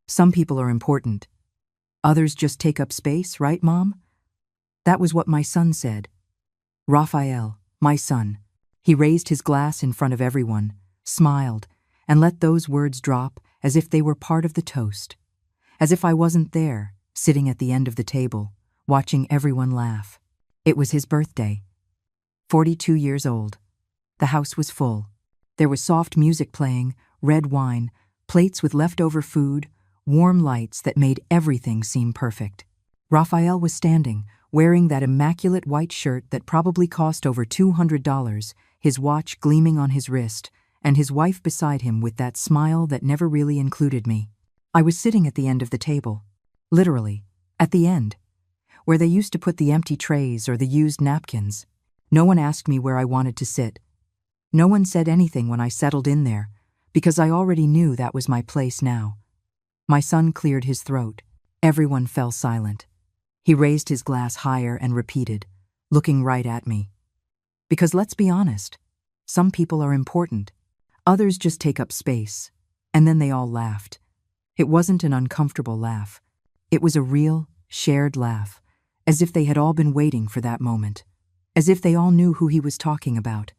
Some people are important. Others just take up space, right, Mom? That was what my son said. Raphael, my son. He raised his glass in front of everyone, smiled, and let those words drop as if they were part of the toast. As if I wasn't there, sitting at the end of the table, watching everyone laugh. It was his birthday. 42 years old. The house was full. There was soft music playing, red wine, plates with leftover food, warm lights that made everything seem perfect. Raphael was standing, wearing that immaculate white shirt that probably cost over $200, his watch gleaming on his wrist, and his wife beside him with that smile that never really included me. I was sitting at the end of the table. Literally, at the end, where they used to put the empty trays or the used napkins. No one asked me where I wanted to sit. No one said anything when I settled in there, because I already knew that was my place now. My son cleared his throat. Everyone fell silent. He raised his glass higher and repeated, looking right at me. Because let's be honest, some people are important. Others just take up space. And then they all laughed. It wasn't an uncomfortable laugh. It was a real, shared laugh, as if they had all been waiting for that moment. As if they all knew who he was talking about.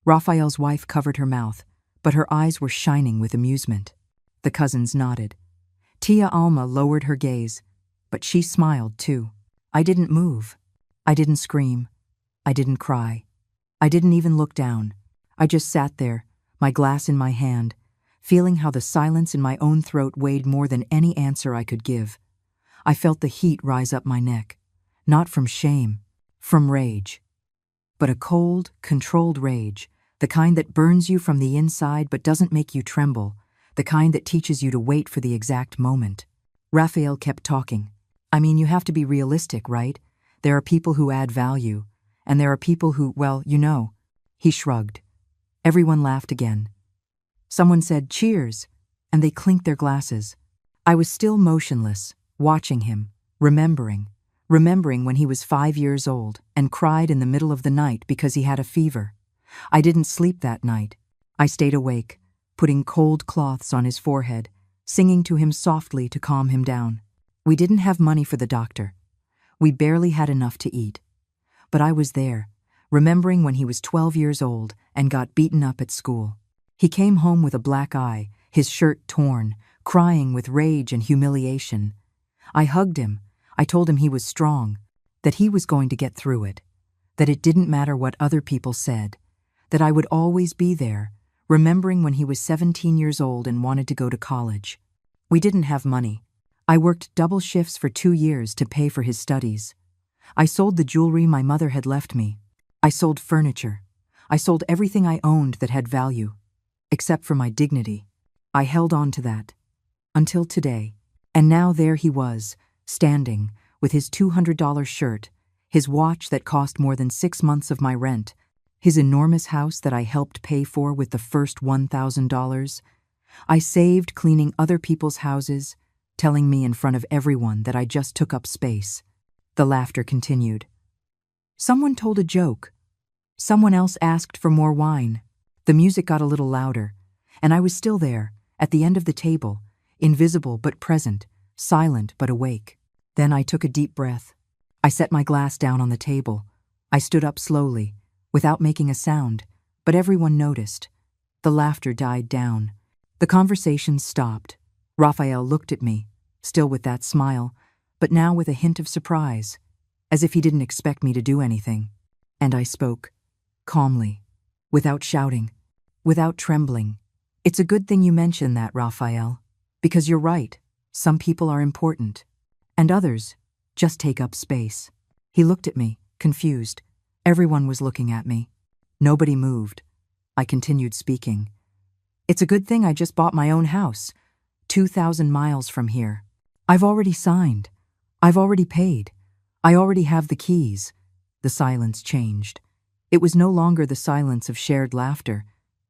Raphael's wife covered her mouth, but her eyes were shining with amusement. The cousins nodded. Tia Alma lowered her gaze, but she smiled too. I didn't move. I didn't scream. I didn't cry. I didn't even look down. I just sat there, my glass in my hand, feeling how the silence in my own throat weighed more than any answer I could give. I felt the heat rise up my neck, not from shame, from rage. But a cold, controlled rage, the kind that burns you from the inside but doesn't make you tremble, the kind that teaches you to wait for the exact moment. Raphael kept talking. I mean, you have to be realistic, right? There are people who add value, and there are people who, well, you know. He shrugged. Everyone laughed again. Someone said, "Cheers," and they clinked their glasses. I was still motionless, watching him, remembering when he was 5 years old and cried in the middle of the night because he had a fever. I didn't sleep that night. I stayed awake, putting cold cloths on his forehead, singing to him softly to calm him down. We didn't have money for the doctor. We barely had enough to eat. But I was there, remembering when he was 12 years old and got beaten up at school. He came home with a black eye, his shirt torn, crying with rage and humiliation. I hugged him. I told him he was strong, that he was going to get through it, that it didn't matter what other people said, that I would always be there, remembering when he was 17 years old and wanted to go to college. We didn't have money. I worked double shifts for 2 years to pay for his studies. I sold the jewelry my mother had left me. I sold furniture. I sold everything I owned that had value, except for my dignity. I held on to that. Until today. And now there he was, standing, with his $200 shirt, his watch that cost more than 6 months of my rent, his enormous house that I helped pay for with the first $1,000. I saved cleaning other people's houses, telling me in front of everyone that I just took up space. The laughter continued. Someone told a joke. Someone else asked for more wine. The music got a little louder, and I was still there, at the end of the table, invisible but present, silent but awake. Then I took a deep breath. I set my glass down on the table. I stood up slowly, without making a sound, but everyone noticed. The laughter died down. The conversation stopped. Raphael looked at me, still with that smile, but now with a hint of surprise, as if he didn't expect me to do anything. And I spoke, calmly, without shouting, without trembling. It's a good thing you mentioned that, Raphael, because you're right. Some people are important, and others just take up space. He looked at me, confused. Everyone was looking at me. Nobody moved. I continued speaking. It's a good thing I just bought my own house, 2,000 miles from here. I've already signed. I've already paid. I already have the keys. The silence changed. It was no longer the silence of shared laughter.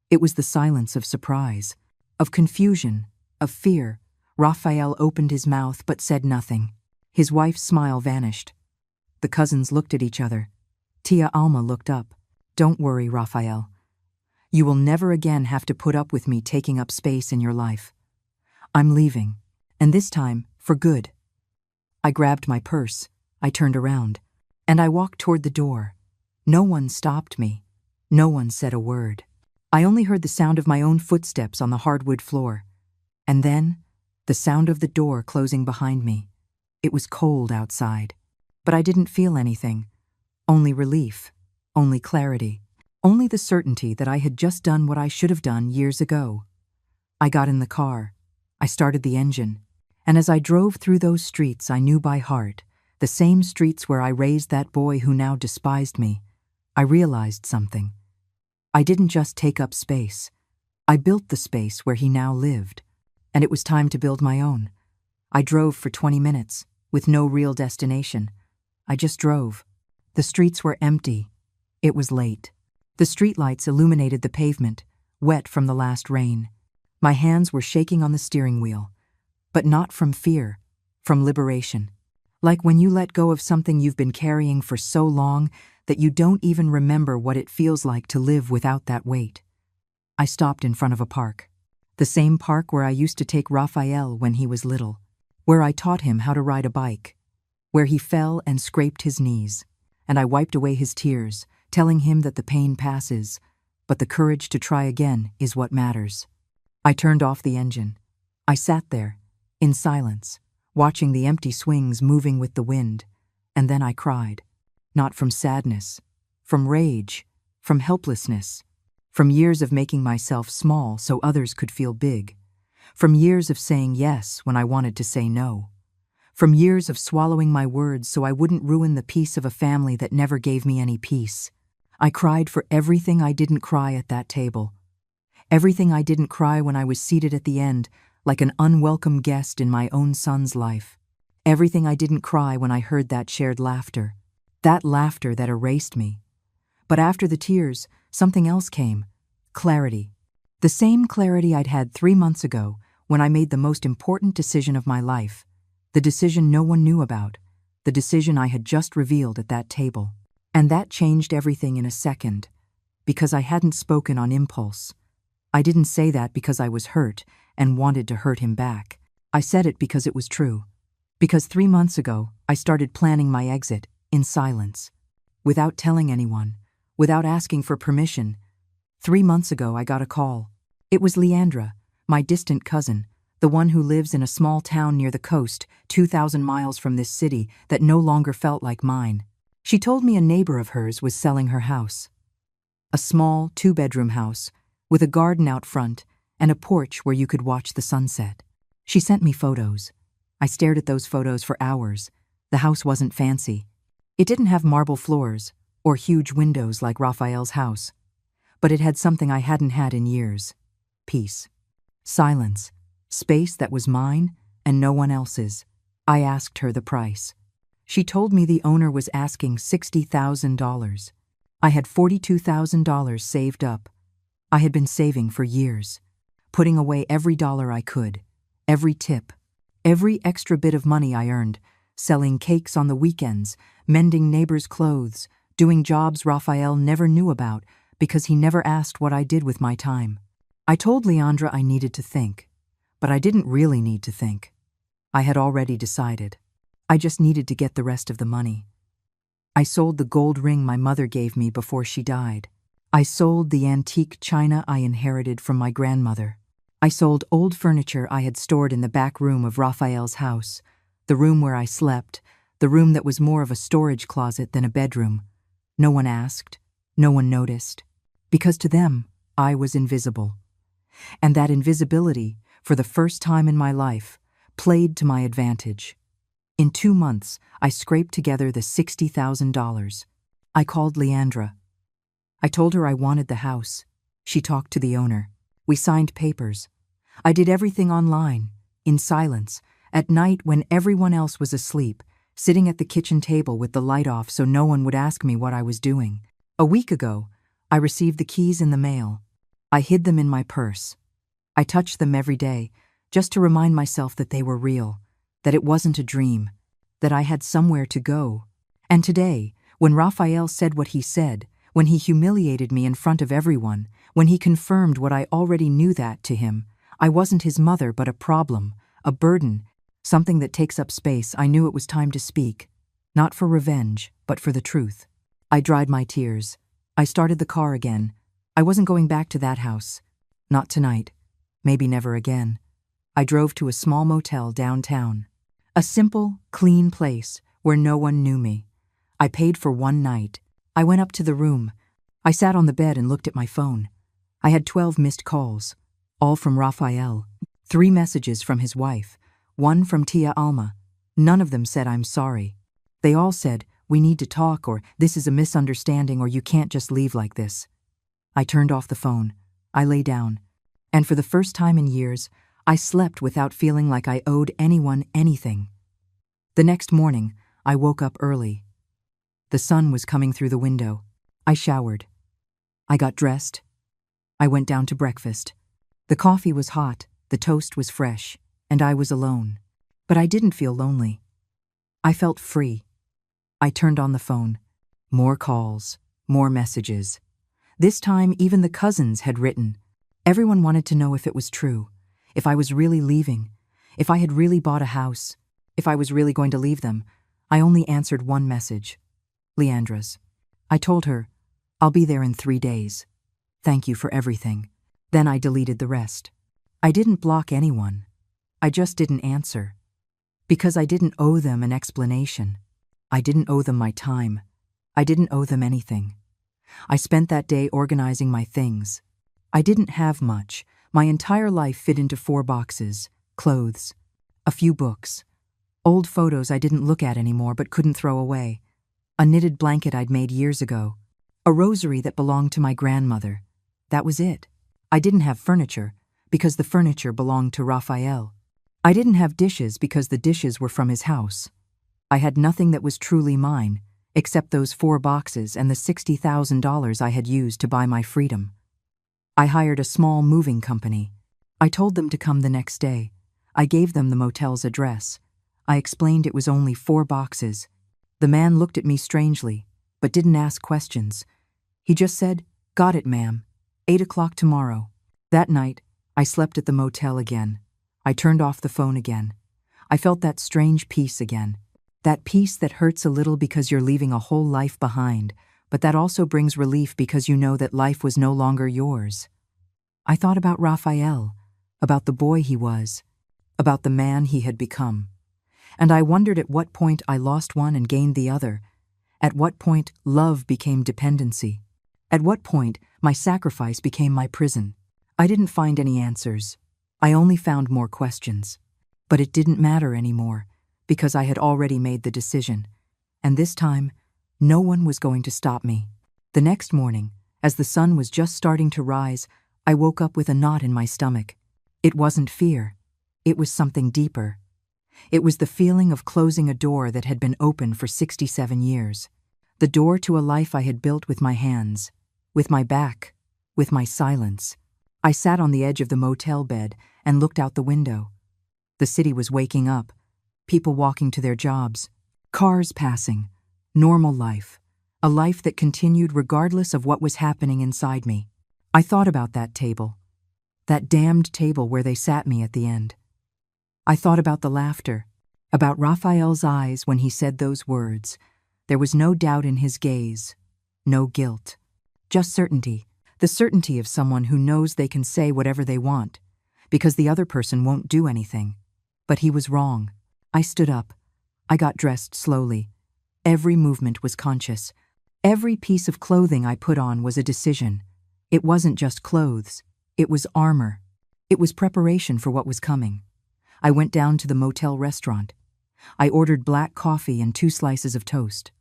It was the silence of surprise, of confusion, of fear. Raphael opened his mouth but said nothing. His wife's smile vanished. The cousins looked at each other. Tia Alma looked up. Don't worry, Raphael. You will never again have to put up with me taking up space in your life. I'm leaving, and this time, for good. I grabbed my purse, I turned around, and I walked toward the door. No one stopped me. No one said a word. I only heard the sound of my own footsteps on the hardwood floor. And then, the sound of the door closing behind me. It was cold outside, but I didn't feel anything. Only relief, only clarity, only the certainty that I had just done what I should have done years ago. I got in the car. I started the engine. And as I drove through those streets I knew by heart, the same streets where I raised that boy who now despised me, I realized something. I didn't just take up space. I built the space where he now lived. And it was time to build my own. I drove for 20 minutes, with no real destination. I just drove. The streets were empty. It was late. The streetlights illuminated the pavement, wet from the last rain. My hands were shaking on the steering wheel. But not from fear, from liberation. Like when you let go of something you've been carrying for so long that you don't even remember what it feels like to live without that weight. I stopped in front of a park. The same park where I used to take Raphael when he was little. Where I taught him how to ride a bike. Where he fell and scraped his knees. And I wiped away his tears, telling him that the pain passes, but the courage to try again is what matters. I turned off the engine. I sat there, in silence, watching the empty swings moving with the wind, and then I cried. Not from sadness, from rage, from helplessness, from years of making myself small so others could feel big, from years of saying yes when I wanted to say no, from years of swallowing my words so I wouldn't ruin the peace of a family that never gave me any peace. I cried for everything I didn't cry at that table, everything I didn't cry when I was seated at the end, like an unwelcome guest in my own son's life. Everything I didn't cry when I heard that shared laughter. That laughter that erased me. But after the tears, something else came. Clarity. The same clarity I'd had 3 months ago when I made the most important decision of my life. The decision no one knew about. The decision I had just revealed at that table. And that changed everything in a second. Because I hadn't spoken on impulse. I didn't say that because I was hurt and wanted to hurt him back. I said it because it was true. Because 3 months ago, I started planning my exit, in silence. Without telling anyone, without asking for permission. 3 months ago, I got a call. It was Leandra, my distant cousin, the one who lives in a small town near the coast, 2,000 miles from this city that no longer felt like mine. She told me a neighbor of hers was selling her house. A small, 2-bedroom house, with a garden out front, and a porch where you could watch the sunset. She sent me photos. I stared at those photos for hours. The house wasn't fancy. It didn't have marble floors or huge windows like Raphael's house. But it had something I hadn't had in years. Peace. Silence. Space that was mine and no one else's. I asked her the price. She told me the owner was asking $60,000. I had $42,000 saved up. I had been saving for years. Putting away every dollar I could, every tip, every extra bit of money I earned, selling cakes on the weekends, mending neighbors' clothes, doing jobs Raphael never knew about because he never asked what I did with my time. I told Leandra I needed to think, but I didn't really need to think. I had already decided. I just needed to get the rest of the money. I sold the gold ring my mother gave me before she died. I sold the antique china I inherited from my grandmother. I sold old furniture I had stored in the back room of Raphael's house, the room where I slept, the room that was more of a storage closet than a bedroom. No one asked, no one noticed, because to them, I was invisible. And that invisibility, for the first time in my life, played to my advantage. In 2 months, I scraped together the $60,000. I called Leandra. I told her I wanted the house. She talked to the owner. We signed papers. I did everything online, in silence, at night when everyone else was asleep, sitting at the kitchen table with the light off so no one would ask me what I was doing. A week ago, I received the keys in the mail. I hid them in my purse. I touched them every day, just to remind myself that they were real, that it wasn't a dream, that I had somewhere to go. And today, when Raphael said what he said, when he humiliated me in front of everyone, when he confirmed what I already knew that to him, I wasn't his mother but a problem, a burden, something that takes up space. I knew it was time to speak, not for revenge, but for the truth. I dried my tears. I started the car again. I wasn't going back to that house. Not tonight. Maybe never again. I drove to a small motel downtown. A simple, clean place where no one knew me. I paid for one night. I went up to the room. I sat on the bed and looked at my phone. I had 12 missed calls, all from Raphael. 3 messages from his wife, 1 from Tia Alma. None of them said I'm sorry. They all said, we need to talk, or this is a misunderstanding, or you can't just leave like this. I turned off the phone. I lay down. And for the first time in years, I slept without feeling like I owed anyone anything. The next morning, I woke up early. The sun was coming through the window. I showered. I got dressed. I went down to breakfast. The coffee was hot, the toast was fresh, and I was alone. But I didn't feel lonely. I felt free. I turned on the phone. More calls, more messages. This time, even the cousins had written. Everyone wanted to know if it was true, if I was really leaving, if I had really bought a house, if I was really going to leave them. I only answered one message. Leandra's. I told her, I'll be there in 3 days. Thank you for everything. Then I deleted the rest. I didn't block anyone. I just didn't answer. Because I didn't owe them an explanation. I didn't owe them my time. I didn't owe them anything. I spent that day organizing my things. I didn't have much. My entire life fit into 4 boxes: clothes, a few books, old photos I didn't look at anymore but couldn't throw away, a knitted blanket I'd made years ago, a rosary that belonged to my grandmother. That was it. I didn't have furniture because the furniture belonged to Raphael. I didn't have dishes because the dishes were from his house. I had nothing that was truly mine, except those 4 boxes and the $60,000 I had used to buy my freedom. I hired a small moving company. I told them to come the next day. I gave them the motel's address. I explained it was only 4 boxes. The man looked at me strangely, but didn't ask questions. He just said, "Got it, ma'am. 8 o'clock tomorrow." That night, I slept at the motel again. I turned off the phone again. I felt that strange peace again. That peace that hurts a little because you're leaving a whole life behind, but that also brings relief because you know that life was no longer yours. I thought about Raphael, about the boy he was, about the man he had become. And I wondered at what point I lost one and gained the other, at what point love became dependency, at what point my sacrifice became my prison. I didn't find any answers. I only found more questions. But it didn't matter anymore, because I had already made the decision. And this time, no one was going to stop me. The next morning, as the sun was just starting to rise, I woke up with a knot in my stomach. It wasn't fear. It was something deeper. It was the feeling of closing a door that had been open for 67 years. The door to a life I had built with my hands, with my back, with my silence. I sat on the edge of the motel bed and looked out the window. The city was waking up, people walking to their jobs, cars passing, normal life, a life that continued regardless of what was happening inside me. I thought about that table, that damned table where they sat me at the end. I thought about the laughter, about Raphael's eyes when he said those words. There was no doubt in his gaze, no guilt, just certainty, the certainty of someone who knows they can say whatever they want, because the other person won't do anything. But he was wrong. I stood up. I got dressed slowly. Every movement was conscious. Every piece of clothing I put on was a decision. It wasn't just clothes. It was armor. It was preparation for what was coming. I went down to the motel restaurant. I ordered black coffee and 2 slices of toast.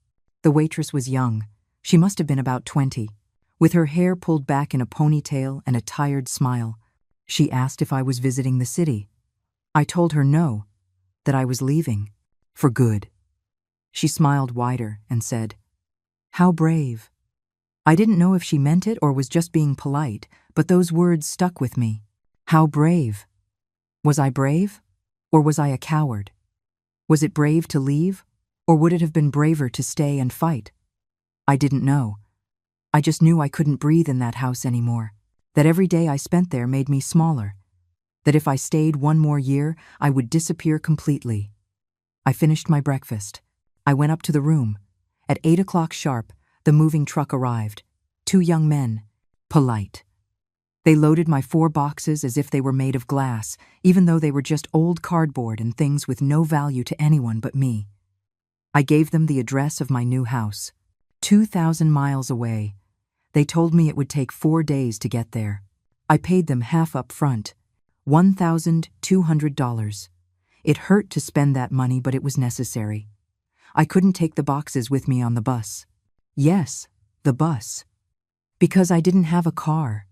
The waitress was young. She must have been about 20, with her hair pulled back in a ponytail and a tired smile. She asked if I was visiting the city. I told her no, that I was leaving, for good. She smiled wider and said, "How brave." I didn't know if she meant it or was just being polite, but those words stuck with me. How brave. Was I brave? Or was I a coward? Was it brave to leave? Or would it have been braver to stay and fight? I didn't know. I just knew I couldn't breathe in that house anymore, that every day I spent there made me smaller. that if I stayed one more year, I would disappear completely. I finished my breakfast. I went up to the room. At 8 o'clock sharp, the moving truck arrived. 2 young men, polite. They loaded my 4 boxes as if they were made of glass, even though they were just old cardboard and things with no value to anyone but me. I gave them the address of my new house, 2,000 miles away. They told me it would take 4 days to get there. I paid them half up front, $1,200. It hurt to spend that money, but it was necessary. I couldn't take the boxes with me on the bus. Yes, the bus. Because I didn't have a car.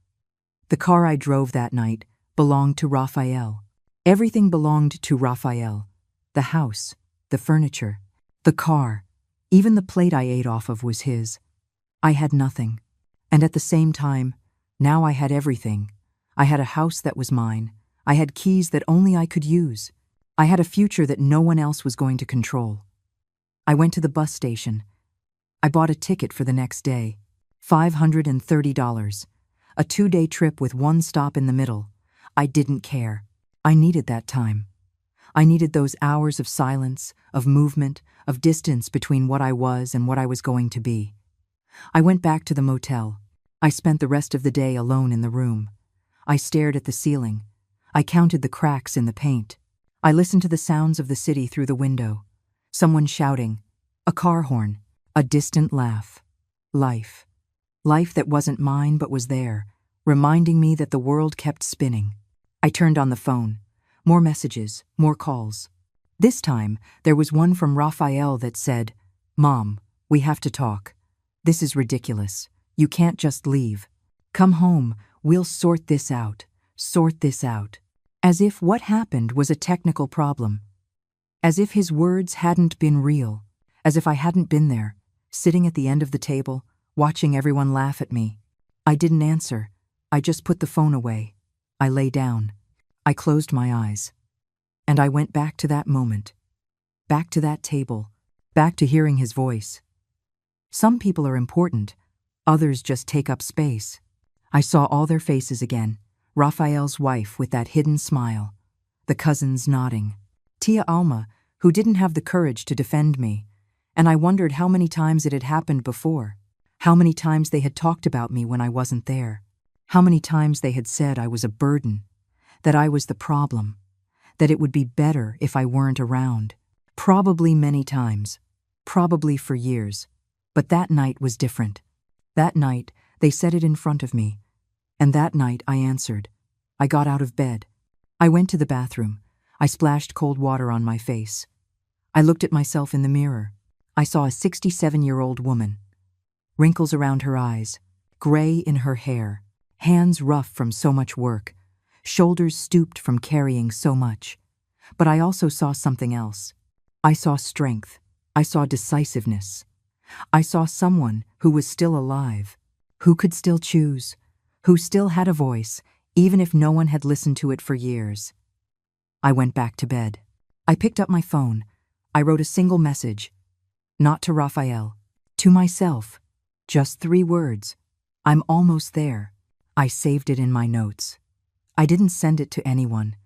The car I drove that night belonged to Raphael. Everything belonged to Raphael. The house, the furniture, the car, even the plate I ate off of was his. I had nothing. And at the same time, now I had everything. I had a house that was mine. I had keys that only I could use. I had a future that no one else was going to control. I went to the bus station. I bought a ticket for the next day, $530, a 2-day trip with 1 stop in the middle. I didn't care. I needed that time. I needed those hours of silence, of movement, of distance between what I was and what I was going to be. I went back to the motel. I spent the rest of the day alone in the room. I stared at the ceiling. I counted the cracks in the paint. I listened to the sounds of the city through the window. Someone shouting, a car horn, a distant laugh. Life. Life that wasn't mine but was there, reminding me that the world kept spinning. I turned on the phone. More messages, more calls. This time, there was one from Raphael that said, "Mom, we have to talk. This is ridiculous. You can't just leave. Come home, we'll sort this out. Sort this out." As if what happened was a technical problem. As if his words hadn't been real. As if I hadn't been there, sitting at the end of the table, watching everyone laugh at me. I didn't answer. I just put the phone away. I lay down. I closed my eyes. And I went back to that moment. Back to that table. Back to hearing his voice. Some people are important. Others just take up space. I saw all their faces again. Raphael's wife with that hidden smile. The cousins nodding. Tia Alma, who didn't have the courage to defend me. And I wondered how many times it had happened before. How many times they had talked about me when I wasn't there. How many times they had said I was a burden. That I was the problem. That it would be better if I weren't around. Probably many times. Probably for years. But that night was different. That night, they said it in front of me. And that night, I answered. I got out of bed. I went to the bathroom. I splashed cold water on my face. I looked at myself in the mirror. I saw a 67-year-old woman. Wrinkles around her eyes. Gray in her hair. Hands rough from so much work. Shoulders stooped from carrying so much. But I also saw something else. I saw strength. I saw decisiveness. I saw someone who was still alive, who could still choose, who still had a voice, even if no one had listened to it for years. I went back to bed. I picked up my phone. I wrote a single message. Not to Raphael. To myself. Just 3 words. I'm almost there. I saved it in my notes. I didn't send it to anyone.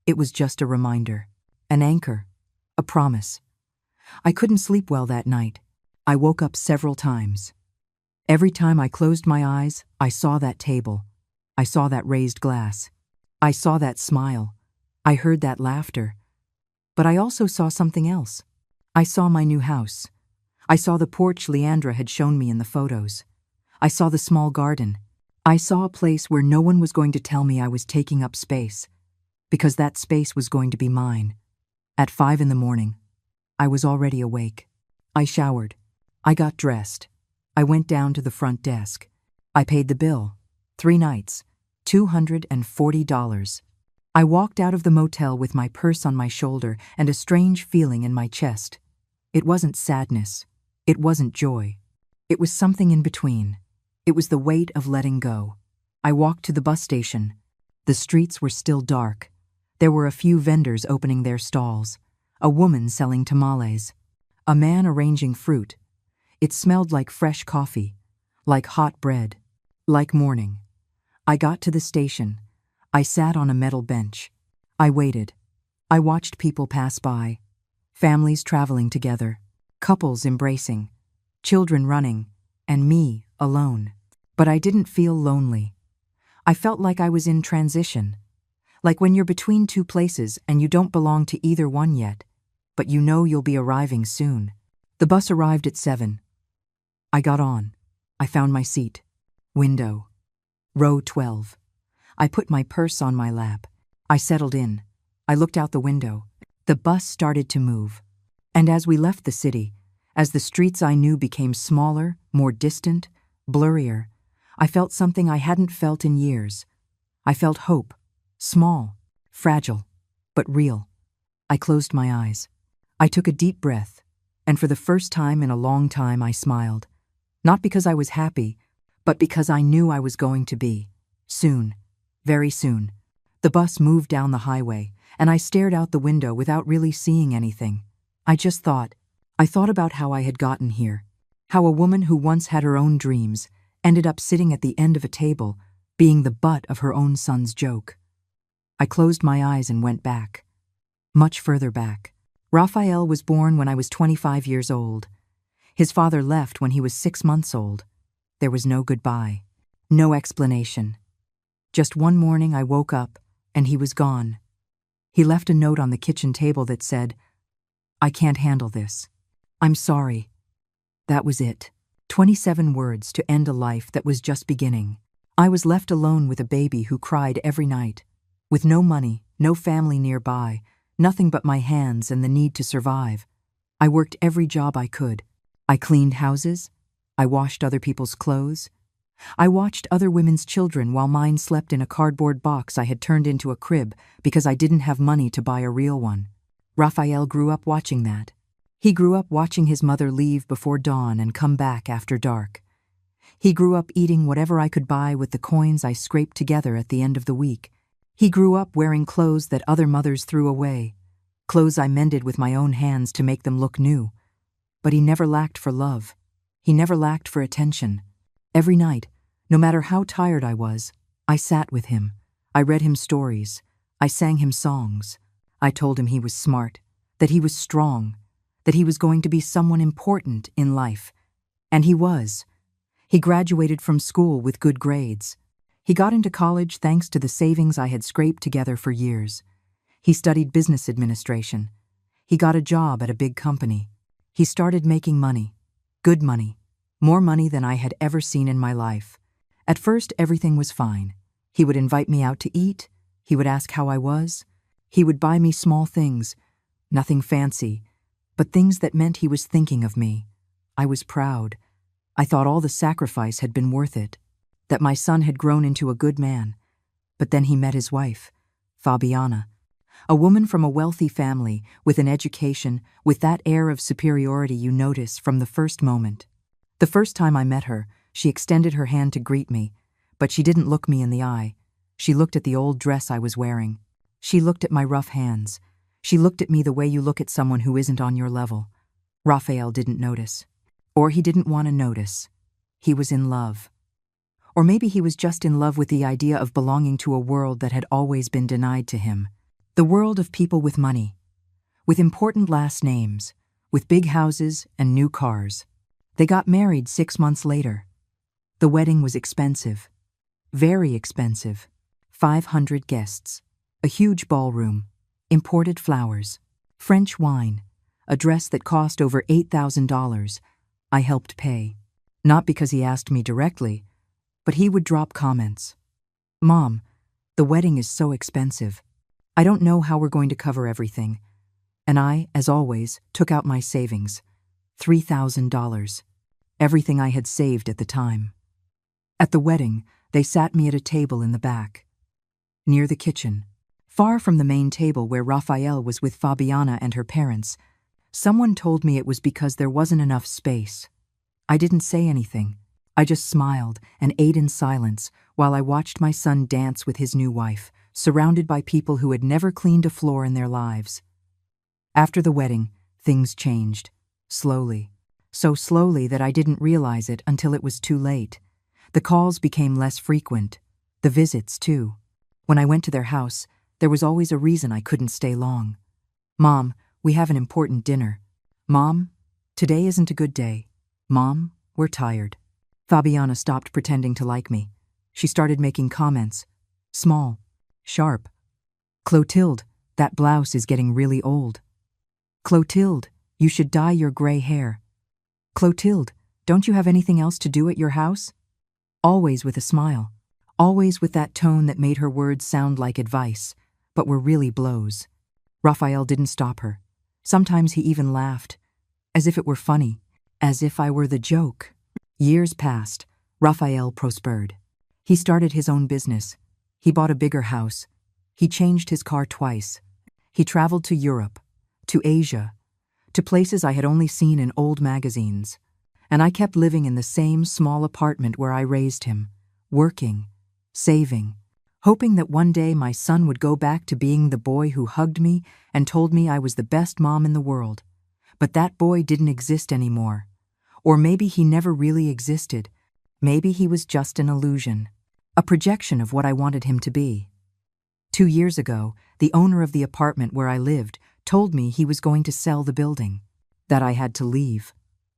It was just a reminder. An anchor. A promise. I couldn't sleep well that night. I woke up several times. Every time I closed my eyes, I saw that table. I saw that raised glass. I saw that smile. I heard that laughter. But I also saw something else. I saw my new house. I saw the porch Leandra had shown me in the photos. I saw the small garden. I saw a place where no one was going to tell me I was taking up space, because that space was going to be mine. At 5 in the morning, I was already awake. I showered. I got dressed. I went down to the front desk. I paid the bill. 3 nights, $240. I walked out of the motel with my purse on my shoulder and a strange feeling in my chest. It wasn't sadness. It wasn't joy. It was something in between. It was the weight of letting go. I walked to the bus station. The streets were still dark. There were a few vendors opening their stalls. A woman selling tamales. A man arranging fruit. It smelled like fresh coffee, like hot bread, like morning. I got to the station. I sat on a metal bench. I waited. I watched people pass by. Families traveling together, couples embracing, children running, and me alone. But I didn't feel lonely. I felt like I was in transition. Like when you're between two places and you don't belong to either one yet, but you know you'll be arriving soon. The bus arrived at 7. I got on. I found my seat. Window. Row 12. I put my purse on my lap. I settled in. I looked out the window. The bus started to move. And as we left the city, as the streets I knew became smaller, more distant, blurrier, I felt something I hadn't felt in years. I felt hope. Small, fragile, but real. I closed my eyes. I took a deep breath, and for the first time in a long time I smiled. Not because I was happy, but because I knew I was going to be. Soon. Very soon. The bus moved down the highway, and I stared out the window without really seeing anything. I thought about how I had gotten here. How a woman who once had her own dreams ended up sitting at the end of a table, being the butt of her own son's joke. I closed my eyes and went back. Much further back. Raphael was born when I was 25 years old. His father left when he was 6 months old. There was no goodbye. No explanation. Just one morning I woke up, and he was gone. He left a note on the kitchen table that said, "I can't handle this. I'm sorry." That was it. 27 words to end a life that was just beginning. I was left alone with a baby who cried every night. With no money, no family nearby, nothing but my hands and the need to survive. I worked every job I could. I cleaned houses. I washed other people's clothes. I watched other women's children while mine slept in a cardboard box I had turned into a crib because I didn't have money to buy a real one. Raphael grew up watching that. He grew up watching his mother leave before dawn and come back after dark. He grew up eating whatever I could buy with the coins I scraped together at the end of the week. He grew up wearing clothes that other mothers threw away, clothes I mended with my own hands to make them look new. But he never lacked for love. He never lacked for attention. Every night, no matter how tired I was, I sat with him. I read him stories. I sang him songs. I told him he was smart, that he was strong, that he was going to be someone important in life. And he was. He graduated from school with good grades. He got into college thanks to the savings I had scraped together for years. He studied business administration. He got a job at a big company. He started making money. Good money. More money than I had ever seen in my life. At first, everything was fine. He would invite me out to eat. He would ask how I was. He would buy me small things. Nothing fancy, but things that meant he was thinking of me. I was proud. I thought all the sacrifice had been worth it, that my son had grown into a good man. But then he met his wife, Fabiana, a woman from a wealthy family, with an education, with that air of superiority you notice from the first moment. The first time I met her, she extended her hand to greet me, but she didn't look me in the eye. She looked at the old dress I was wearing. She looked at my rough hands. She looked at me the way you look at someone who isn't on your level. Raphael didn't notice. Or he didn't want to notice. He was in love. Or maybe he was just in love with the idea of belonging to a world that had always been denied to him. The world of people with money, with important last names, with big houses and new cars. They got married 6 months later. The wedding was expensive. Very expensive. 500 guests. A huge ballroom. Imported flowers. French wine. A dress that cost over $8,000. I helped pay. Not because he asked me directly, but he would drop comments. "Mom, the wedding is so expensive. I don't know how we're going to cover everything." And I, as always, took out my savings. $3,000. Everything I had saved at the time. At the wedding, they sat me at a table in the back, near the kitchen, far from the main table where Raphael was with Fabiana and her parents. Someone told me it was because there wasn't enough space. I didn't say anything. I just smiled and ate in silence while I watched my son dance with his new wife, surrounded by people who had never cleaned a floor in their lives. After the wedding, things changed. Slowly. So slowly that I didn't realize it until it was too late. The calls became less frequent. The visits, too. When I went to their house, there was always a reason I couldn't stay long. Mom, we have an important dinner. Mom, today isn't a good day. Mom, we're tired. Fabiana stopped pretending to like me. She started making comments. Small. Sharp. Clotilde, that blouse is getting really old. Clotilde, you should dye your gray hair. Clotilde, don't you have anything else to do at your house? Always with a smile. Always with that tone that made her words sound like advice, but were really blows. Raphael didn't stop her. Sometimes he even laughed, as if it were funny, as if I were the joke. Years passed. Raphael prospered. He started his own business. He bought a bigger house. He changed his car twice. He traveled to Europe, to Asia, to places I had only seen in old magazines. And I kept living in the same small apartment where I raised him, working, saving, hoping that one day my son would go back to being the boy who hugged me and told me I was the best mom in the world. But that boy didn't exist anymore. Or maybe he never really existed. Maybe he was just an illusion, a projection of what I wanted him to be. 2 years ago, the owner of the apartment where I lived told me he was going to sell the building, that I had to leave.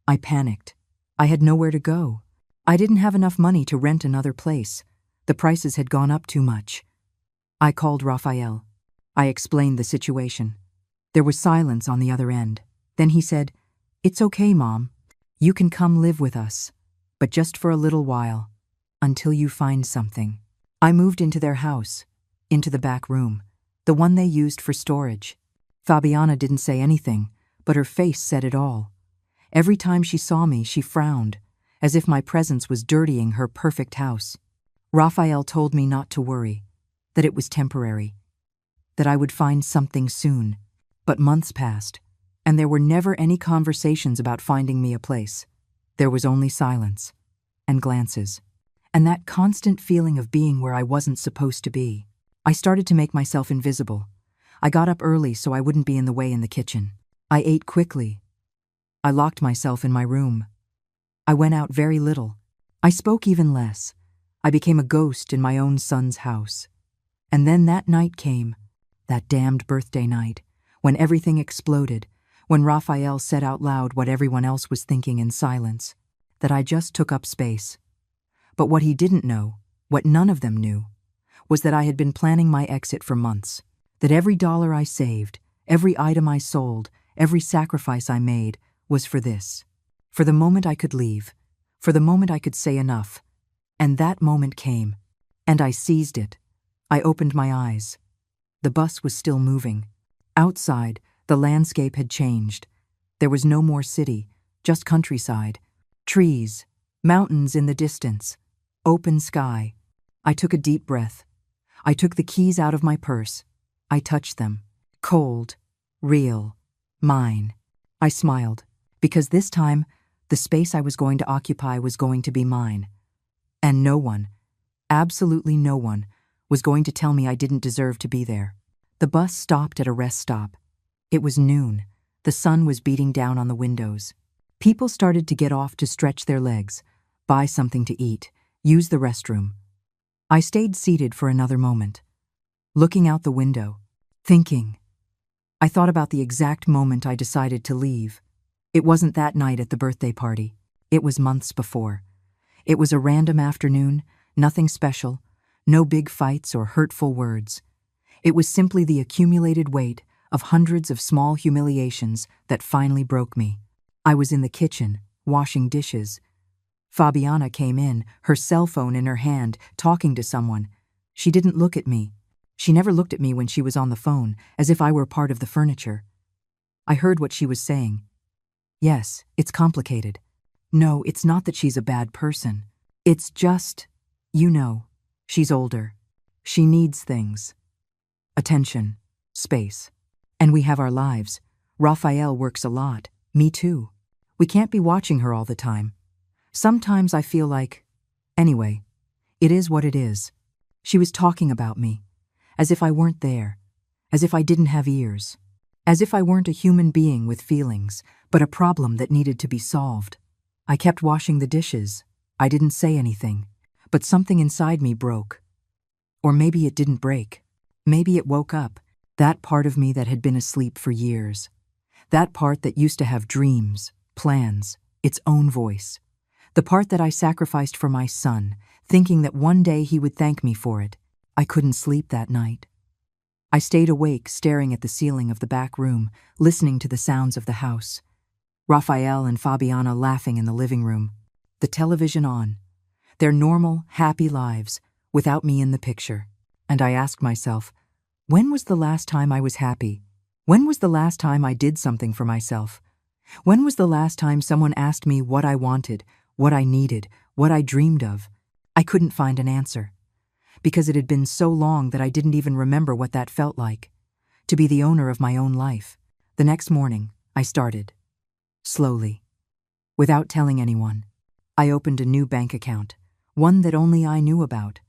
I panicked. I had nowhere to go. I didn't have enough money to rent another place. The prices had gone up too much. I called Raphael. I explained the situation. There was silence on the other end. Then he said, "It's okay, Mom. You can come live with us, but just for a little while, until you find something." I moved into their house, into the back room, the one they used for storage. Fabiana didn't say anything, but her face said it all. Every time she saw me, she frowned, as if my presence was dirtying her perfect house. Raphael told me not to worry, that it was temporary, that I would find something soon. But months passed, and there were never any conversations about finding me a place. There was only silence, and glances, and that constant feeling of being where I wasn't supposed to be. I started to make myself invisible. I got up early so I wouldn't be in the way in the kitchen. I ate quickly. I locked myself in my room. I went out very little. I spoke even less. I became a ghost in my own son's house. And then that night came, that damned birthday night, when everything exploded, when Raphael said out loud what everyone else was thinking in silence, that I just took up space. But what he didn't know, what none of them knew, was that I had been planning my exit for months, that every dollar I saved, every item I sold, every sacrifice I made was for this, for the moment I could leave, for the moment I could say enough. And that moment came, and I seized it. I opened my eyes. The bus was still moving. Outside, the landscape had changed. There was no more city, just countryside, trees, mountains in the distance, open sky. I took a deep breath. I took the keys out of my purse. I touched them. Cold, real, mine. I smiled, because this time, the space I was going to occupy was going to be mine. And no one, absolutely no one, was going to tell me I didn't deserve to be there. The bus stopped at a rest stop. It was noon. The sun was beating down on the windows. People started to get off to stretch their legs, buy something to eat, use the restroom. I stayed seated for another moment, looking out the window, thinking. I thought about the exact moment I decided to leave. It wasn't that night at the birthday party. It was months before. It was a random afternoon, nothing special, no big fights or hurtful words. It was simply the accumulated weight of hundreds of small humiliations that finally broke me. I was in the kitchen, washing dishes. Fabiana came in, her cell phone in her hand, talking to someone. She didn't look at me. She never looked at me when she was on the phone, as if I were part of the furniture. I heard what she was saying. Yes, it's complicated. No, it's not that she's a bad person. It's just, she's older. She needs things. Attention, space. And we have our lives. Raphael works a lot. Me too. We can't be watching her all the time. Sometimes I feel like, anyway, it is what it is. She was talking about me, as if I weren't there, as if I didn't have ears, as if I weren't a human being with feelings, but a problem that needed to be solved. I kept washing the dishes. I didn't say anything, but something inside me broke. Or maybe it didn't break. Maybe it woke up. That part of me that had been asleep for years. That part that used to have dreams, plans, its own voice. The part that I sacrificed for my son, thinking that one day he would thank me for it. I couldn't sleep that night. I stayed awake, staring at the ceiling of the back room, listening to the sounds of the house. Raphael and Fabiana laughing in the living room. The television on. Their normal, happy lives, without me in the picture. And I asked myself, when was the last time I was happy? When was the last time I did something for myself? When was the last time someone asked me what I wanted, what I needed, what I dreamed of? I couldn't find an answer. Because it had been so long that I didn't even remember what that felt like. To be the owner of my own life. The next morning, I started. Slowly. Without telling anyone. I opened a new bank account. One that only I knew about.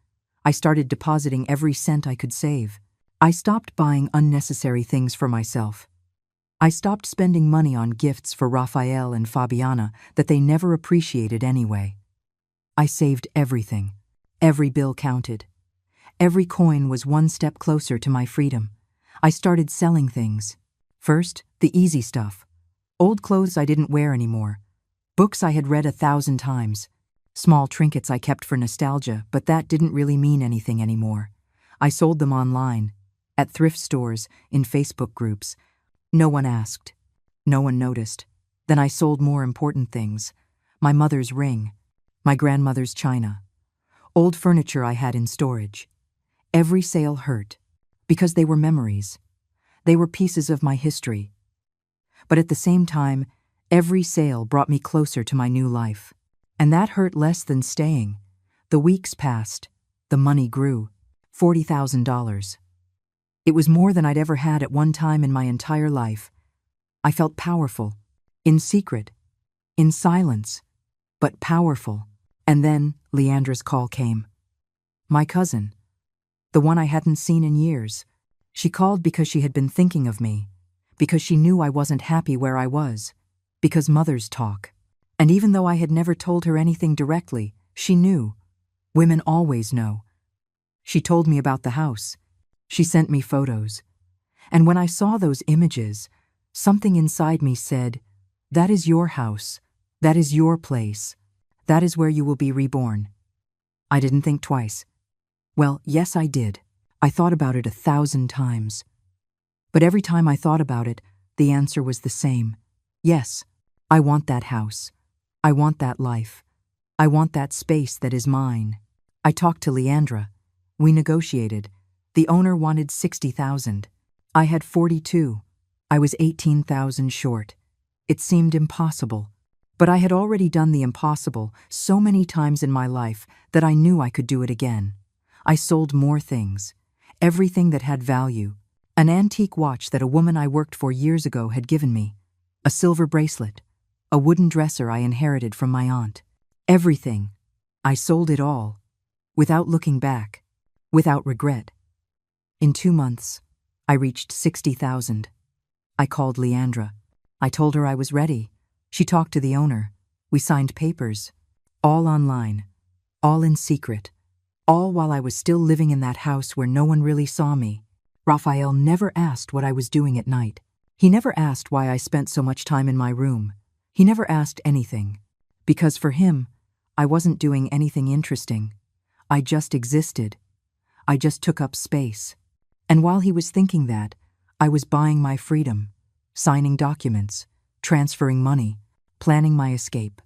I started depositing every cent I could save. I stopped buying unnecessary things for myself. I stopped spending money on gifts for Raphael and Fabiana that they never appreciated anyway. I saved everything. Every bill counted. Every coin was one step closer to my freedom. I started selling things. First, the easy stuff. Old clothes I didn't wear anymore. Books I had read 1,000 times. Small trinkets I kept for nostalgia, but that didn't really mean anything anymore. I sold them online, at thrift stores, in Facebook groups. No one asked. No one noticed. Then I sold more important things. My mother's ring. My grandmother's china. Old furniture I had in storage. Every sale hurt, because they were memories. They were pieces of my history. But at the same time, every sale brought me closer to my new life. And that hurt less than staying. The weeks passed. The money grew. $40,000. It was more than I'd ever had at one time in my entire life. I felt powerful. In secret. In silence. But powerful. And then Leandra's call came. My cousin. The one I hadn't seen in years. She called because she had been thinking of me. Because she knew I wasn't happy where I was. Because mothers talk. And even though I had never told her anything directly, she knew. Women always know. She told me about the house. She sent me photos. And when I saw those images, something inside me said, that is your house. That is your place. That is where you will be reborn. I didn't think twice. Well, yes, I did. I thought about it 1,000 times. But every time I thought about it, the answer was the same. Yes, I want that house. I want that life. I want that space that is mine. I talked to Leandra. We negotiated. The owner wanted $60,000. I had 42. I was 18,000 short. It seemed impossible. But I had already done the impossible so many times in my life that I knew I could do it again. I sold more things. Everything that had value. An antique watch that a woman I worked for years ago had given me. A silver bracelet. A wooden dresser I inherited from my aunt. Everything. I sold it all. Without looking back. Without regret. In 2 months, I reached 60,000. I called Leandra. I told her I was ready. She talked to the owner. We signed papers. All online. All in secret. All while I was still living in that house where no one really saw me. Raphael never asked what I was doing at night. He never asked why I spent so much time in my room. He never asked anything. Because for him, I wasn't doing anything interesting. I just existed. I just took up space. And while he was thinking that, I was buying my freedom, signing documents, transferring money, planning my escape.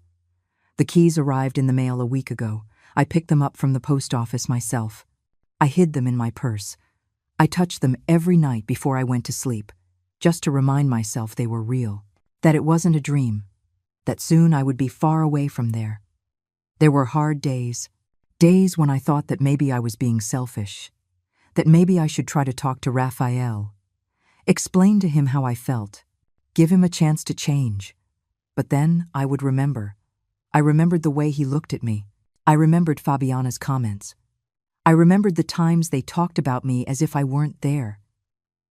The keys arrived in the mail a week ago. I picked them up from the post office myself. I hid them in my purse. I touched them every night before I went to sleep, just to remind myself they were real, that it wasn't a dream, that soon I would be far away from there. There were hard days, days when I thought that maybe I was being selfish, that maybe I should try to talk to Raphael, explain to him how I felt, give him a chance to change. But then I would remember. I remembered the way he looked at me. I remembered Fabiana's comments. I remembered the times they talked about me as if I weren't there.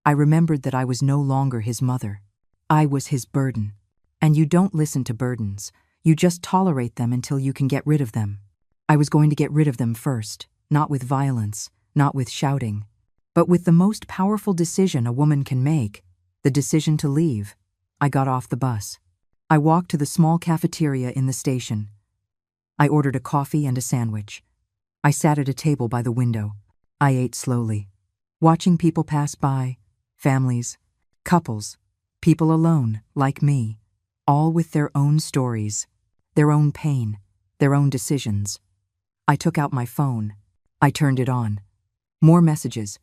I remembered that I was no longer his mother. I was his burden. And you don't listen to burdens. You just tolerate them until you can get rid of them. I was going to get rid of them first, not with violence, not with shouting, but with the most powerful decision a woman can make, the decision to leave. I got off the bus. I walked to the small cafeteria in the station. I ordered a coffee and a sandwich. I sat at a table by the window. I ate slowly, watching people pass by, families, couples, people alone, like me, all with their own stories, their own pain, their own decisions. I took out my phone. I turned it on. More messages.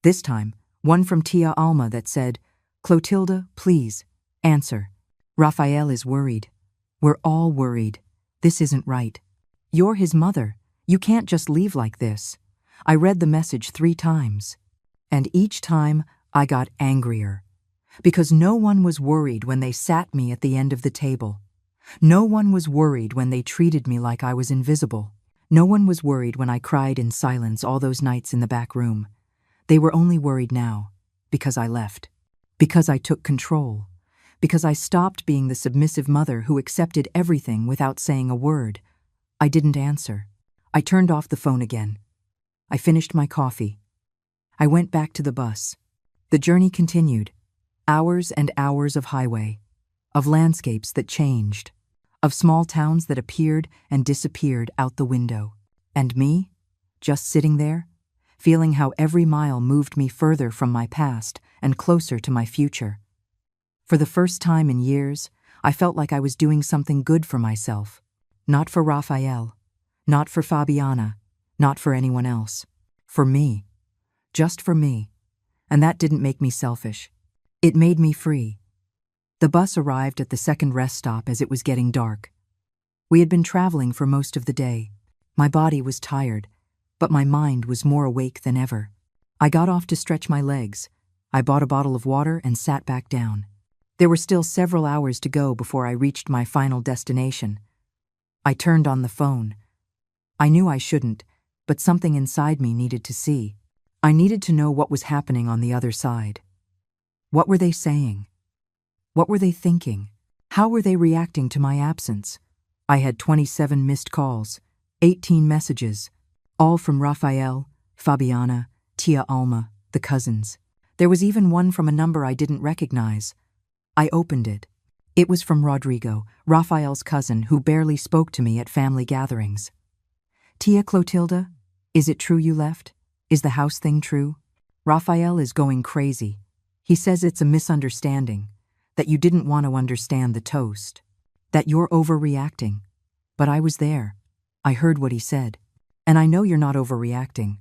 This time, one from Tia Alma that said, "Clotilda, please, answer. Raphael is worried. We're all worried. This isn't right. You're his mother. You can't just leave like this." I read the message 3 times. And each time, I got angrier. Because no one was worried when they sat me at the end of the table. No one was worried when they treated me like I was invisible. No one was worried when I cried in silence all those nights in the back room. They were only worried now, because I left. Because I took control. Because I stopped being the submissive mother who accepted everything without saying a word. I didn't answer. I turned off the phone again. I finished my coffee. I went back to the bus. The journey continued. Hours and hours of highway. Of landscapes that changed. Of small towns that appeared and disappeared out the window. And me, just sitting there, feeling how every mile moved me further from my past and closer to my future. For the first time in years, I felt like I was doing something good for myself. Not for Raphael, not for Fabiana, not for anyone else. For me. Just for me. And that didn't make me selfish. It made me free. The bus arrived at the second rest stop as it was getting dark. We had been traveling for most of the day. My body was tired, but my mind was more awake than ever. I got off to stretch my legs. I bought a bottle of water and sat back down. There were still several hours to go before I reached my final destination. I turned on the phone. I knew I shouldn't, but something inside me needed to see. I needed to know what was happening on the other side. What were they saying? What were they thinking? How were they reacting to my absence? I had 27 missed calls, 18 messages, all from Raphael, Fabiana, Tia Alma, the cousins. There was even one from a number I didn't recognize. I opened it. It was from Rodrigo, Raphael's cousin, who barely spoke to me at family gatherings. "Tia Clotilda, is it true you left? Is the house thing true? Raphael is going crazy. He says it's a misunderstanding, that you didn't want to understand the toast, that you're overreacting. But I was there. I heard what he said. And I know you're not overreacting.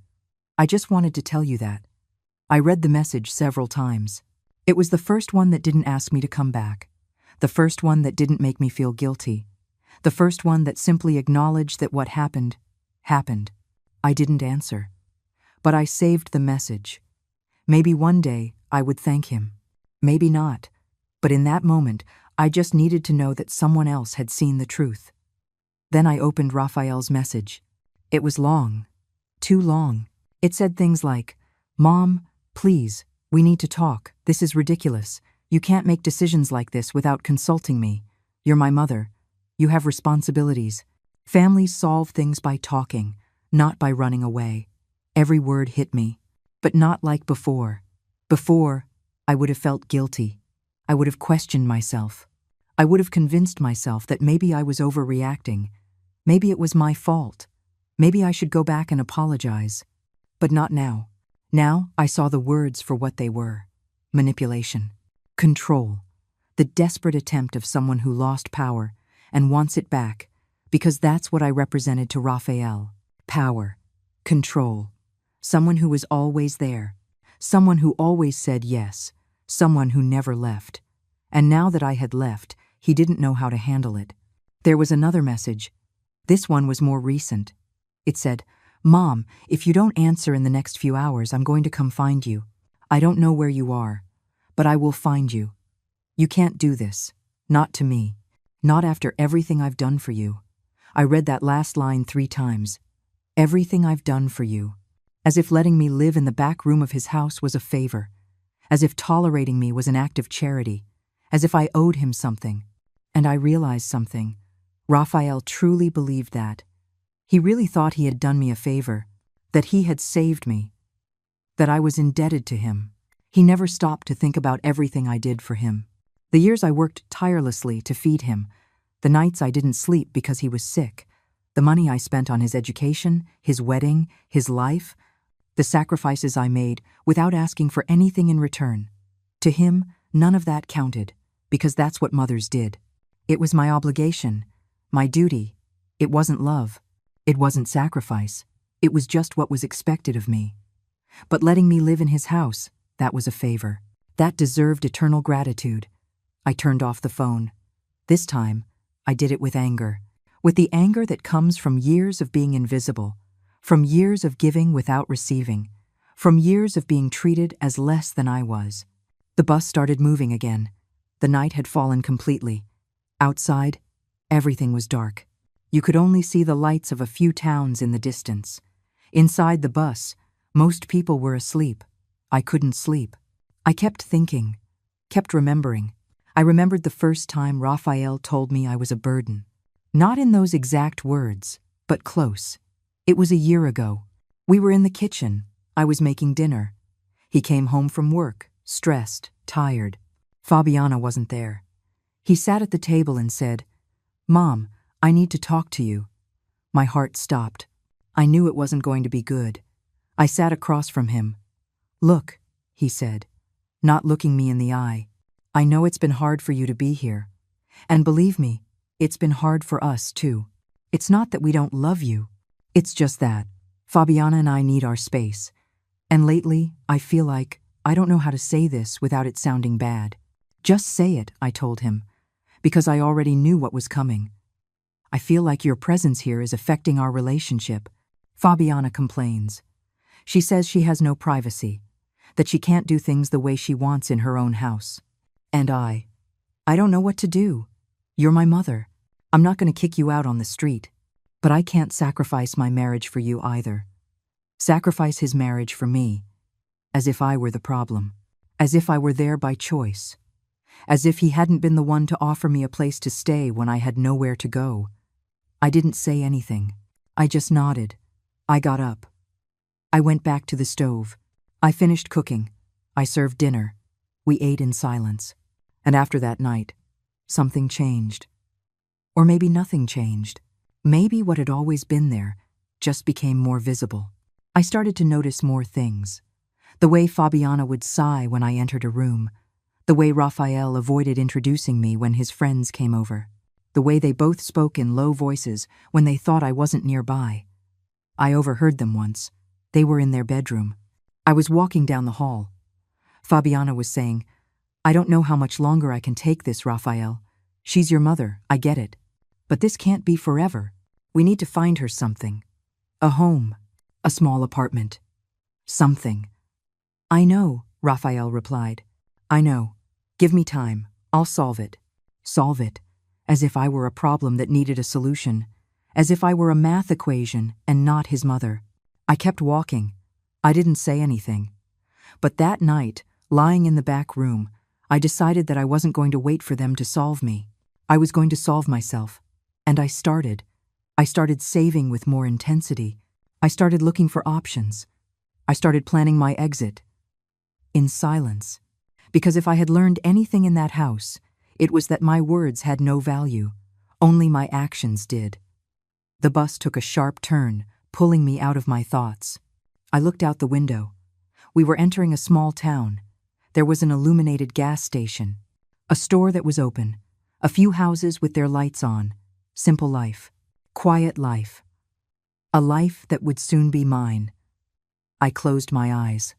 I just wanted to tell you that." I read the message several times. It was the first one that didn't ask me to come back. The first one that didn't make me feel guilty. The first one that simply acknowledged that what happened, happened. I didn't answer. But I saved the message. Maybe one day I would thank him. Maybe not. But in that moment, I just needed to know that someone else had seen the truth. Then I opened Raphael's message. It was long. Too long. It said things like, "Mom, please, we need to talk. This is ridiculous. You can't make decisions like this without consulting me. You're my mother. You have responsibilities. Families solve things by talking, not by running away." Every word hit me, but not like before. Before, I would have felt guilty. I would have questioned myself. I would have convinced myself that maybe I was overreacting. Maybe it was my fault. Maybe I should go back and apologize. But not now. Now I saw the words for what they were. Manipulation. Control. The desperate attempt of someone who lost power and wants it back, because that's what I represented to Raphael. Power. Control. Someone who was always there. Someone who always said yes. Someone who never left. And now that I had left, he didn't know how to handle it. There was another message. This one was more recent. It said, "Mom, if you don't answer in the next few hours, I'm going to come find you. I don't know where you are, but I will find you. You can't do this. Not to me. Not after everything I've done for you." I read that last line 3 times. Everything I've done for you. As if letting me live in the back room of his house was a favor. As if tolerating me was an act of charity. As if I owed him something. And I realized something. Raphael truly believed that. He really thought he had done me a favor. That he had saved me. that I was indebted to him. He never stopped to think about everything I did for him. The years I worked tirelessly to feed him, the nights I didn't sleep because he was sick, the money I spent on his education, his wedding, his life, the sacrifices I made without asking for anything in return. To him, none of that counted, because that's what mothers did. It was my obligation, my duty. It wasn't love. It wasn't sacrifice. It was just what was expected of me. But letting me live in his house, that was a favor. That deserved eternal gratitude. I turned off the phone. This time, I did it with anger. With the anger that comes from years of being invisible, from years of giving without receiving, from years of being treated as less than I was. The bus started moving again. The night had fallen completely. Outside, everything was dark. You could only see the lights of a few towns in the distance. Inside the bus, most people were asleep. I couldn't sleep. I kept thinking, kept remembering. I remembered the first time Raphael told me I was a burden. Not in those exact words, but close. It was a year ago. We were in the kitchen. I was making dinner. He came home from work, stressed, tired. Fabiana wasn't there. He sat at the table and said, "Mom, I need to talk to you." My heart stopped. I knew it wasn't going to be good. I sat across from him. "Look," he said, not looking me in the eye. "I know it's been hard for you to be here. And believe me, it's been hard for us too. It's not that we don't love you. It's just that Fabiana and I need our space. And lately, I feel like I don't know how to say this without it sounding bad. Just say it," I told him, because I already knew what was coming. "I feel like your presence here is affecting our relationship." Fabiana complains. She says she has no privacy, that she can't do things the way she wants in her own house. And I don't know what to do. You're my mother. I'm not going to kick you out on the street. But I can't sacrifice my marriage for you either. Sacrifice his marriage for me, as if I were the problem, as if I were there by choice, as if he hadn't been the one to offer me a place to stay when I had nowhere to go. I didn't say anything. I just nodded. I got up. I went back to the stove. I finished cooking. I served dinner. We ate in silence. And after that night, something changed. Or maybe nothing changed. Maybe what had always been there just became more visible. I started to notice more things. The way Fabiana would sigh when I entered a room. The way Raphael avoided introducing me when his friends came over. The way they both spoke in low voices when they thought I wasn't nearby. I overheard them once. They were in their bedroom. I was walking down the hall. Fabiana was saying, "I don't know how much longer I can take this, Raphael. She's your mother, I get it. But this can't be forever. We need to find her something. A home. A small apartment. Something." "I know," Raphael replied. "I know. Give me time. I'll solve it." Solve it. As if I were a problem that needed a solution. As if I were a math equation and not his mother. I kept walking. I didn't say anything. But that night, lying in the back room, I decided that I wasn't going to wait for them to solve me. I was going to solve myself. And I started. I started saving with more intensity. I started looking for options. I started planning my exit. In silence. Because if I had learned anything in that house, it was that my words had no value. Only my actions did. The bus took a sharp turn, pulling me out of my thoughts. I looked out the window. We were entering a small town. There was an illuminated gas station. A store that was open. A few houses with their lights on. Simple life. Quiet life. A life that would soon be mine. I closed my eyes.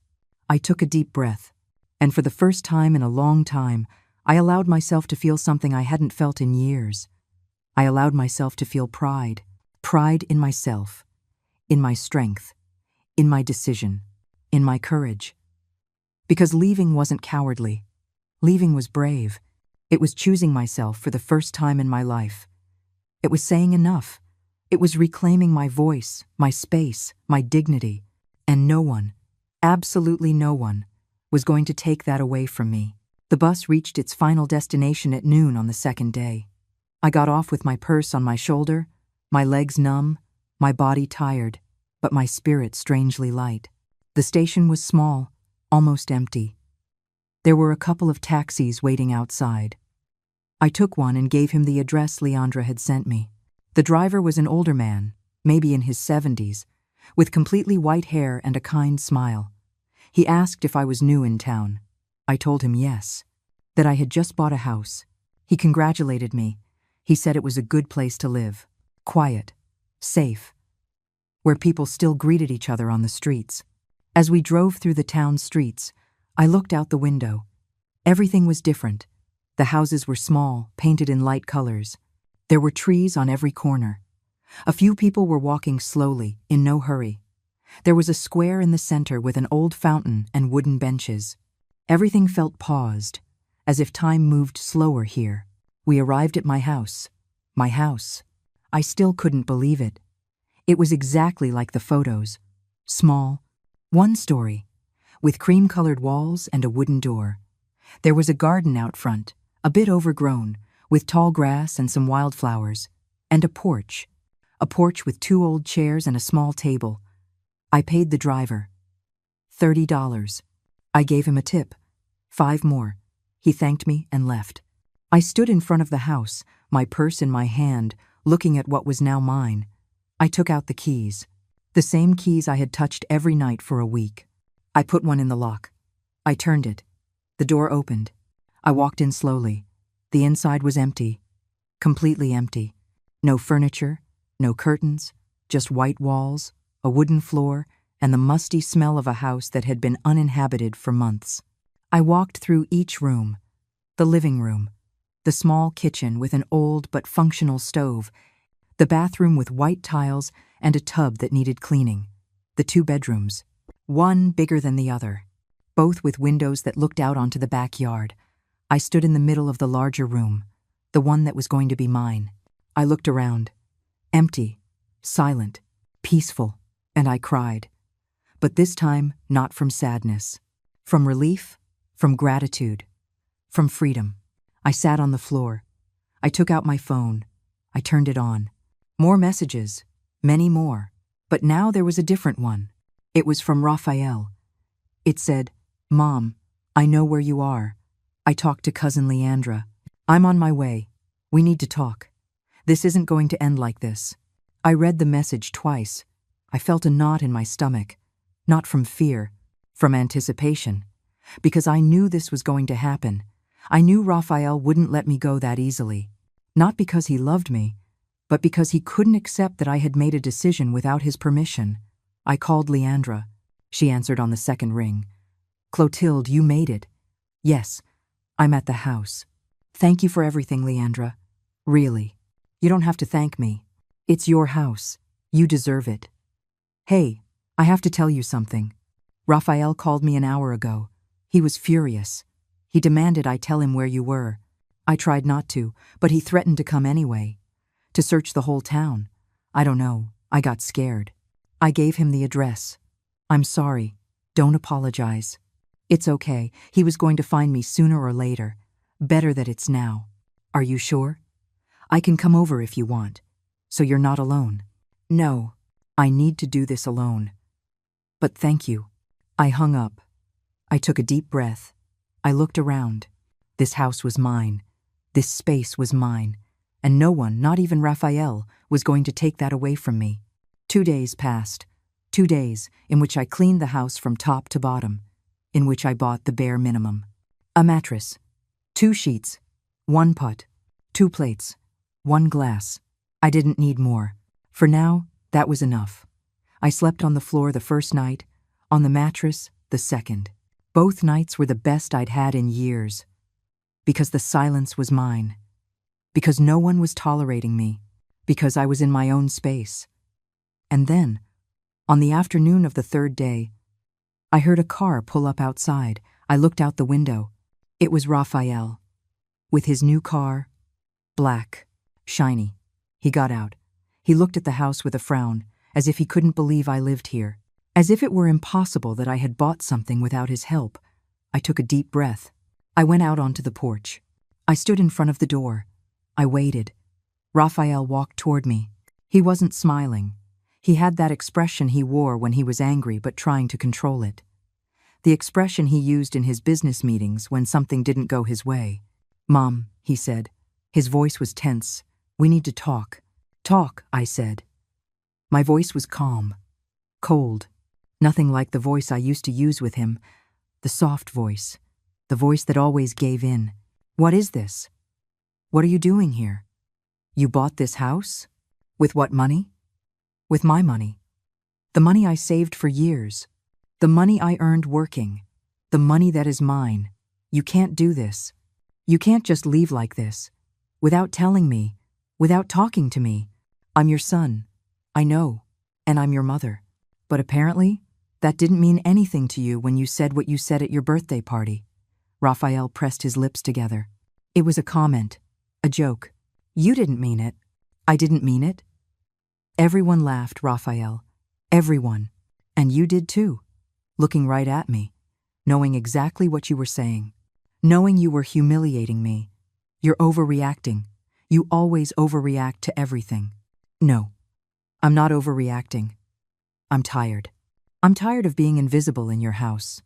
I took a deep breath. And for the first time in a long time, I allowed myself to feel something I hadn't felt in years. I allowed myself to feel pride. Pride in myself. In my strength. In my decision. In my courage. Because leaving wasn't cowardly. Leaving was brave. It was choosing myself for the first time in my life. It was saying enough. It was reclaiming my voice, my space, my dignity. And no one, absolutely no one, was going to take that away from me. The bus reached its final destination at noon on the second day. I got off with my purse on my shoulder, my legs numb, my body tired, but my spirit strangely light. The station was small, almost empty. There were a couple of taxis waiting outside. I took one and gave him the address Leandra had sent me. The driver was an older man, maybe in his 70s, with completely white hair and a kind smile. He asked if I was new in town. I told him yes, that I had just bought a house. He congratulated me. He said it was a good place to live, quiet, safe, where people still greeted each other on the streets. As we drove through the town streets, I looked out the window. Everything was different. The houses were small, painted in light colors. There were trees on every corner. A few people were walking slowly, in no hurry. There was a square in the center with an old fountain and wooden benches. Everything felt paused, as if time moved slower here. We arrived at my house. My house. I still couldn't believe it. It was exactly like the photos. Small, one-story, with cream-colored walls and a wooden door. There was a garden out front, a bit overgrown, with tall grass and some wildflowers, and a porch with 2 old chairs and a small table. I paid the driver $30. I gave him a tip, 5 more. He thanked me and left. I stood in front of the house, my purse in my hand, looking at what was now mine. I took out the keys, the same keys I had touched every night for a week. I put one in the lock. I turned it. The door opened. I walked in slowly. The inside was empty, completely empty. No furniture, no curtains, just white walls, a wooden floor, and the musty smell of a house that had been uninhabited for months. I walked through each room. The living room, the small kitchen with an old but functional stove, the bathroom with white tiles and a tub that needed cleaning, the 2 bedrooms, one bigger than the other, both with windows that looked out onto the backyard. I stood in the middle of the larger room, the one that was going to be mine. I looked around. Empty, silent, peaceful, and I cried. But this time, not from sadness. From relief, from gratitude, from freedom. I sat on the floor. I took out my phone. I turned it on. More messages, many more. But now there was a different one. It was from Raphael. It said, "Mom, I know where you are. I talked to cousin Leandra. I'm on my way. We need to talk. This isn't going to end like this." I read the message twice. I felt a knot in my stomach. Not from fear, from anticipation. Because I knew this was going to happen. I knew Raphael wouldn't let me go that easily. Not because he loved me, but because he couldn't accept that I had made a decision without his permission. I called Leandra. She answered on the second ring. "Clotilde, you made it." "Yes, I'm at the house." "Thank you for everything, Leandra. Really. You don't have to thank me. It's your house. You deserve it." "Hey, I have to tell you something. Raphael called me an hour ago. He was furious. He demanded I tell him where you were. I tried not to, but he threatened to come anyway. To search the whole town. I don't know. I got scared. I gave him the address. I'm sorry. Don't apologize. It's okay. He was going to find me sooner or later. Better that it's now. Are you sure? I can come over if you want. So you're not alone." "No, I need to do this alone. But thank you." I hung up. I took a deep breath. I looked around. This house was mine. This space was mine. And no one, not even Raphael, was going to take that away from me. 2 days passed. 2 days in which I cleaned the house from top to bottom. In which I bought the bare minimum. A mattress. 2 sheets. 1 pot. 2 plates. 1 glass. I didn't need more. For now, that was enough. I slept on the floor the first night, on the mattress the second. Both nights were the best I'd had in years. Because the silence was mine. Because no one was tolerating me. Because I was in my own space. And then, on the afternoon of the 3rd day, I heard a car pull up outside. I looked out the window. It was Raphael. With his new car, black, shiny. He got out. He looked at the house with a frown, as if he couldn't believe I lived here. As if it were impossible that I had bought something without his help. I took a deep breath. I went out onto the porch. I stood in front of the door. I waited. Raphael walked toward me. He wasn't smiling. He had that expression he wore when he was angry but trying to control it. The expression he used in his business meetings when something didn't go his way. "Mom," he said. His voice was tense. "We need to talk." "Talk," I said. My voice was calm, cold, nothing like the voice I used to use with him, the soft voice, the voice that always gave in. "What is this? What are you doing here? You bought this house? With what money?" "With my money. The money I saved for years. The money I earned working. The money that is mine. You can't do this. You can't just leave like this. Without telling me. Without talking to me. I'm your son. I know. And I'm your mother. But apparently, that didn't mean anything to you when you said what you said at your birthday party." Raphael pressed his lips together. "It was a comment. A joke. You didn't mean it." "I didn't mean it?" Everyone laughed, Raphael. Everyone. And you did too. Looking right at me. Knowing exactly what you were saying. Knowing you were humiliating me. "You're overreacting. You always overreact to everything." "No. I'm not overreacting. I'm tired. I'm tired of being invisible in your house.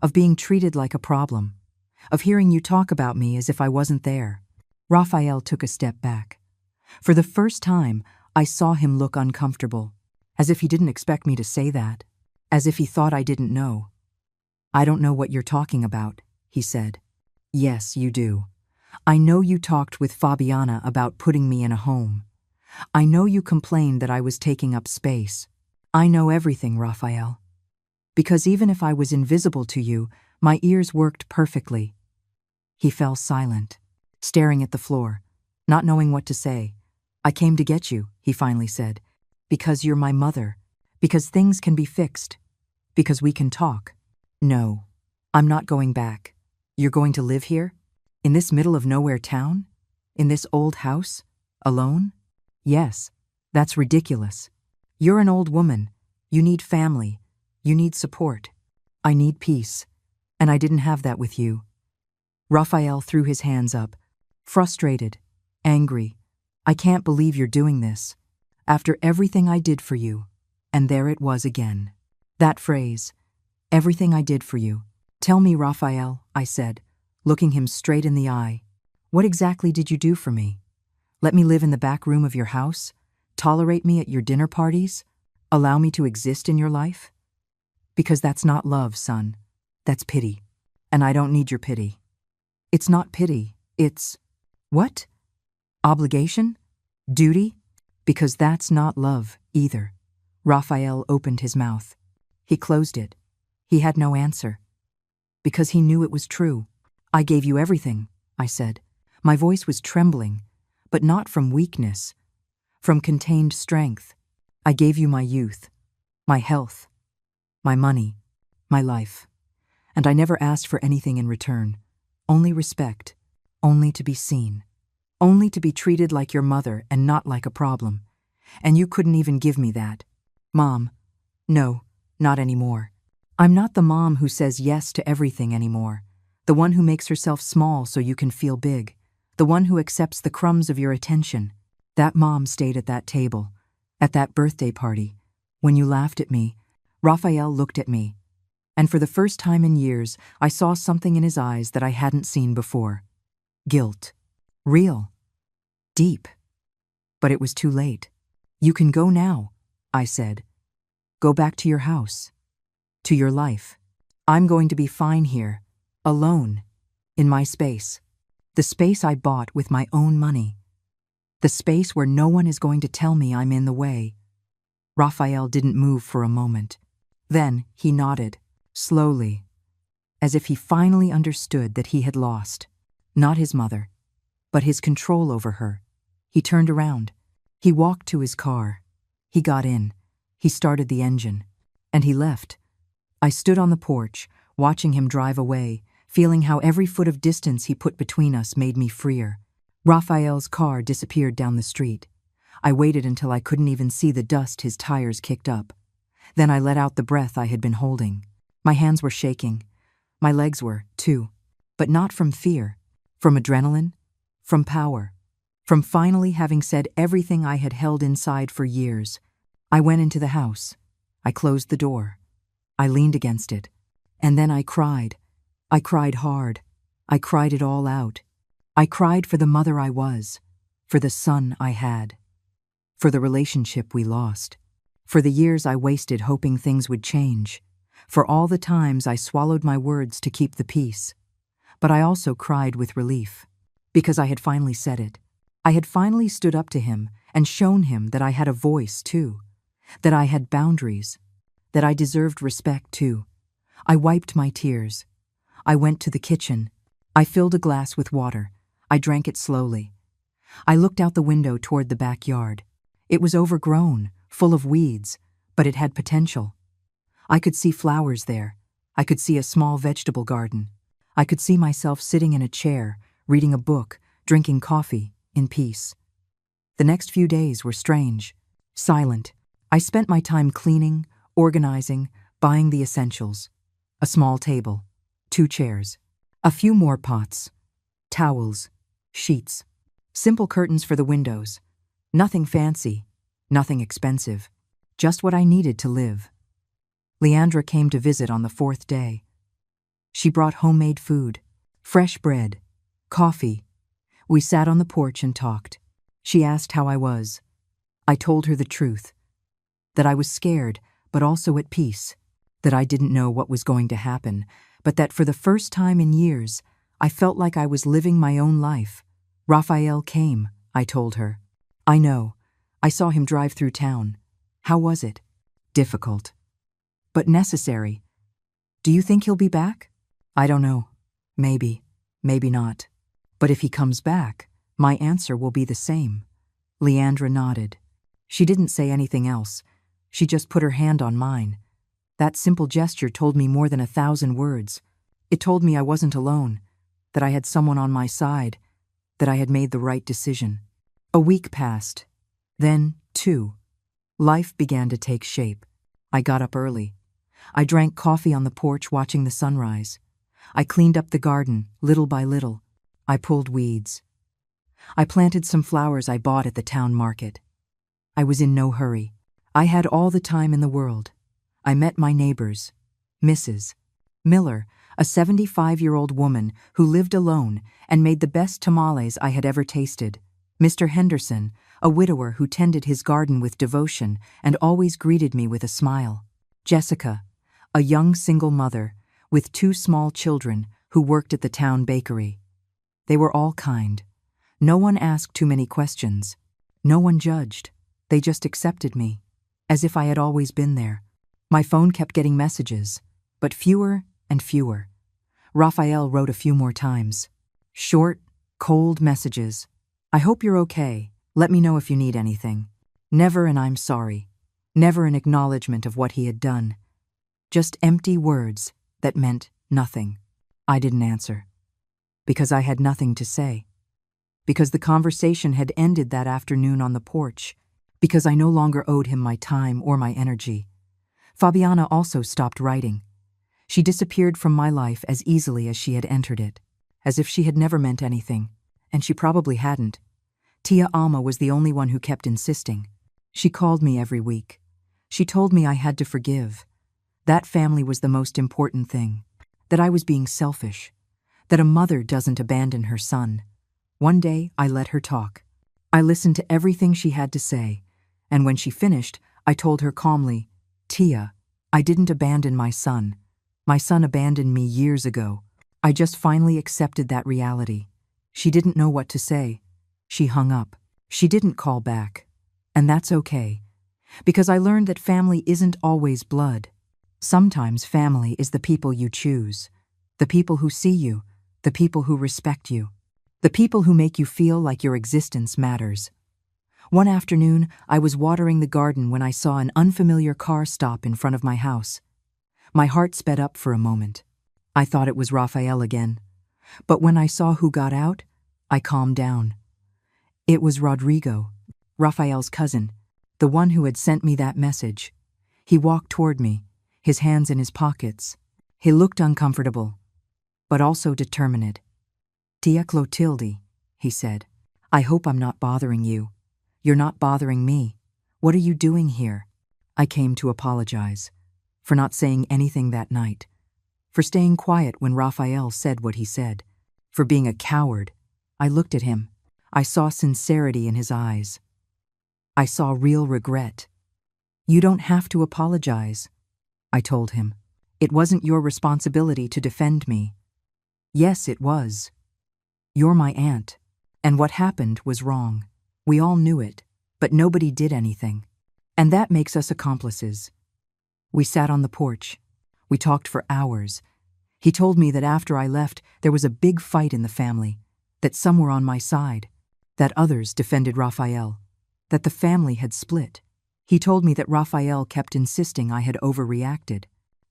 Of being treated like a problem. Of hearing you talk about me as if I wasn't there." Raphael took a step back. For the first time, I saw him look uncomfortable, as if he didn't expect me to say that, as if he thought I didn't know. "I don't know what you're talking about," he said. "Yes, you do. I know you talked with Fabiana about putting me in a home. I know you complained that I was taking up space. I know everything, Raphael. Because even if I was invisible to you, my ears worked perfectly." He fell silent, staring at the floor, not knowing what to say. "I came to get you," he finally said, "because you're my mother, because things can be fixed, because we can talk." "No, I'm not going back. You're going to live here? In this middle of nowhere town? In this old house? Alone?" "Yes, that's ridiculous. You're an old woman. You need family. You need support. I need peace. And I didn't have that with you." Raphael threw his hands up, frustrated, angry. "I can't believe you're doing this. After everything I did for you." And there it was again. That phrase, "everything I did for you." "Tell me, Raphael," I said, looking him straight in the eye. "What exactly did you do for me? Let me live in the back room of your house? Tolerate me at your dinner parties? Allow me to exist in your life? Because that's not love, son. That's pity. And I don't need your pity." "It's not pity. It's..." "What? Obligation? Duty? Because that's not love, either." Raphael opened his mouth. He closed it. He had no answer. Because he knew it was true. "I gave you everything," I said. My voice was trembling, but not from weakness, from contained strength. "I gave you my youth, my health, my money, my life. And I never asked for anything in return. Only respect, only to be seen. Only to be treated like your mother and not like a problem. And you couldn't even give me that. Mom, no, not anymore. I'm not the mom who says yes to everything anymore. The one who makes herself small so you can feel big. The one who accepts the crumbs of your attention. That mom stayed at that table, at that birthday party. When you laughed at me, Raphael looked at me. And for the first time in years, I saw something in his eyes that I hadn't seen before. Guilt. Real. Deep. But it was too late. "You can go now," I said. "Go back to your house. To your life. I'm going to be fine here. Alone. In my space. The space I bought with my own money. The space where no one is going to tell me I'm in the way." Raphael didn't move for a moment. Then he nodded, slowly, as if he finally understood that he had lost, not his mother, but his control over her. He turned around. He walked to his car. He got in. He started the engine. And he left. I stood on the porch, watching him drive away, feeling how every foot of distance he put between us made me freer. Raphael's car disappeared down the street. I waited until I couldn't even see the dust his tires kicked up. Then I let out the breath I had been holding. My hands were shaking. My legs were, too. But not from fear. From adrenaline. From power. From finally having said everything I had held inside for years. I went into the house. I closed the door. I leaned against it. And then I cried. I cried hard. I cried it all out. I cried for the mother I was, for the son I had, for the relationship we lost, for the years I wasted hoping things would change, for all the times I swallowed my words to keep the peace. But I also cried with relief, because I had finally said it. I had finally stood up to him and shown him that I had a voice too, that I had boundaries, that I deserved respect too. I wiped my tears. I went to the kitchen. I filled a glass with water. I drank it slowly. I looked out the window toward the backyard. It was overgrown, full of weeds, but it had potential. I could see flowers there. I could see a small vegetable garden. I could see myself sitting in a chair, reading a book, drinking coffee, in peace. The next few days were strange, silent. I spent my time cleaning, organizing, buying the essentials. A small table, 2 chairs, a few more pots, towels, sheets, simple curtains for the windows. Nothing fancy, nothing expensive, just what I needed to live. Leandra came to visit on the 4th day. She brought homemade food, fresh bread, coffee. We sat on the porch and talked. She asked how I was. I told her the truth, that I was scared but also at peace, that I didn't know what was going to happen, but that for the first time in years, I felt like I was living my own life. Raphael came, I told her. I know. I saw him drive through town. How was it? Difficult. But necessary. Do you think he'll be back? I don't know. Maybe. Maybe not. But if he comes back, my answer will be the same. Leandra nodded. She didn't say anything else. She just put her hand on mine. That simple gesture told me more than 1,000 words. It told me I wasn't alone, that I had someone on my side, that I had made the right decision. A week passed. Then 2. Life began to take shape. I got up early. I drank coffee on the porch watching the sunrise. I cleaned up the garden, little by little. I pulled weeds. I planted some flowers I bought at the town market. I was in no hurry. I had all the time in the world. I met my neighbors. Mrs. Miller, a 75-year-old woman who lived alone and made the best tamales I had ever tasted. Mr. Henderson, a widower who tended his garden with devotion and always greeted me with a smile. Jessica, a young single mother with 2 small children who worked at the town bakery. They were all kind. No one asked too many questions. No one judged. They just accepted me, as if I had always been there. My phone kept getting messages, but fewer and fewer. Raphael wrote a few more times. Short, cold messages. I hope you're okay. Let me know if you need anything. Never an I'm sorry. Never an acknowledgement of what he had done. Just empty words that meant nothing. I didn't answer. Because I had nothing to say. Because the conversation had ended that afternoon on the porch. Because I no longer owed him my time or my energy. Fabiana also stopped writing. She disappeared from my life as easily as she had entered it, as if she had never meant anything, and she probably hadn't. Tia Alma was the only one who kept insisting. She called me every week. She told me I had to forgive. That family was the most important thing. That I was being selfish. That a mother doesn't abandon her son. One day, I let her talk. I listened to everything she had to say, and when she finished, I told her calmly, Tia, I didn't abandon my son. My son abandoned me years ago. I just finally accepted that reality. She didn't know what to say. She hung up. She didn't call back. And that's okay. Because I learned that family isn't always blood. Sometimes family is the people you choose. The people who see you. The people who respect you. The people who make you feel like your existence matters. One afternoon, I was watering the garden when I saw an unfamiliar car stop in front of my house. My heart sped up for a moment. I thought it was Raphael again. But when I saw who got out, I calmed down. It was Rodrigo, Raphael's cousin, the one who had sent me that message. He walked toward me, his hands in his pockets. He looked uncomfortable, but also determined. Tia Clotilde, he said, I hope I'm not bothering you. You're not bothering me. What are you doing here? I came to apologize for not saying anything that night, for staying quiet when Raphael said what he said, for being a coward. I looked at him. I saw sincerity in his eyes. I saw real regret. You don't have to apologize, I told him. It wasn't your responsibility to defend me. Yes, it was. You're my aunt, and what happened was wrong. We all knew it, but nobody did anything. And that makes us accomplices. We sat on the porch. We talked for hours. He told me that after I left, there was a big fight in the family, that some were on my side, that others defended Raphael, that the family had split. He told me that Raphael kept insisting I had overreacted,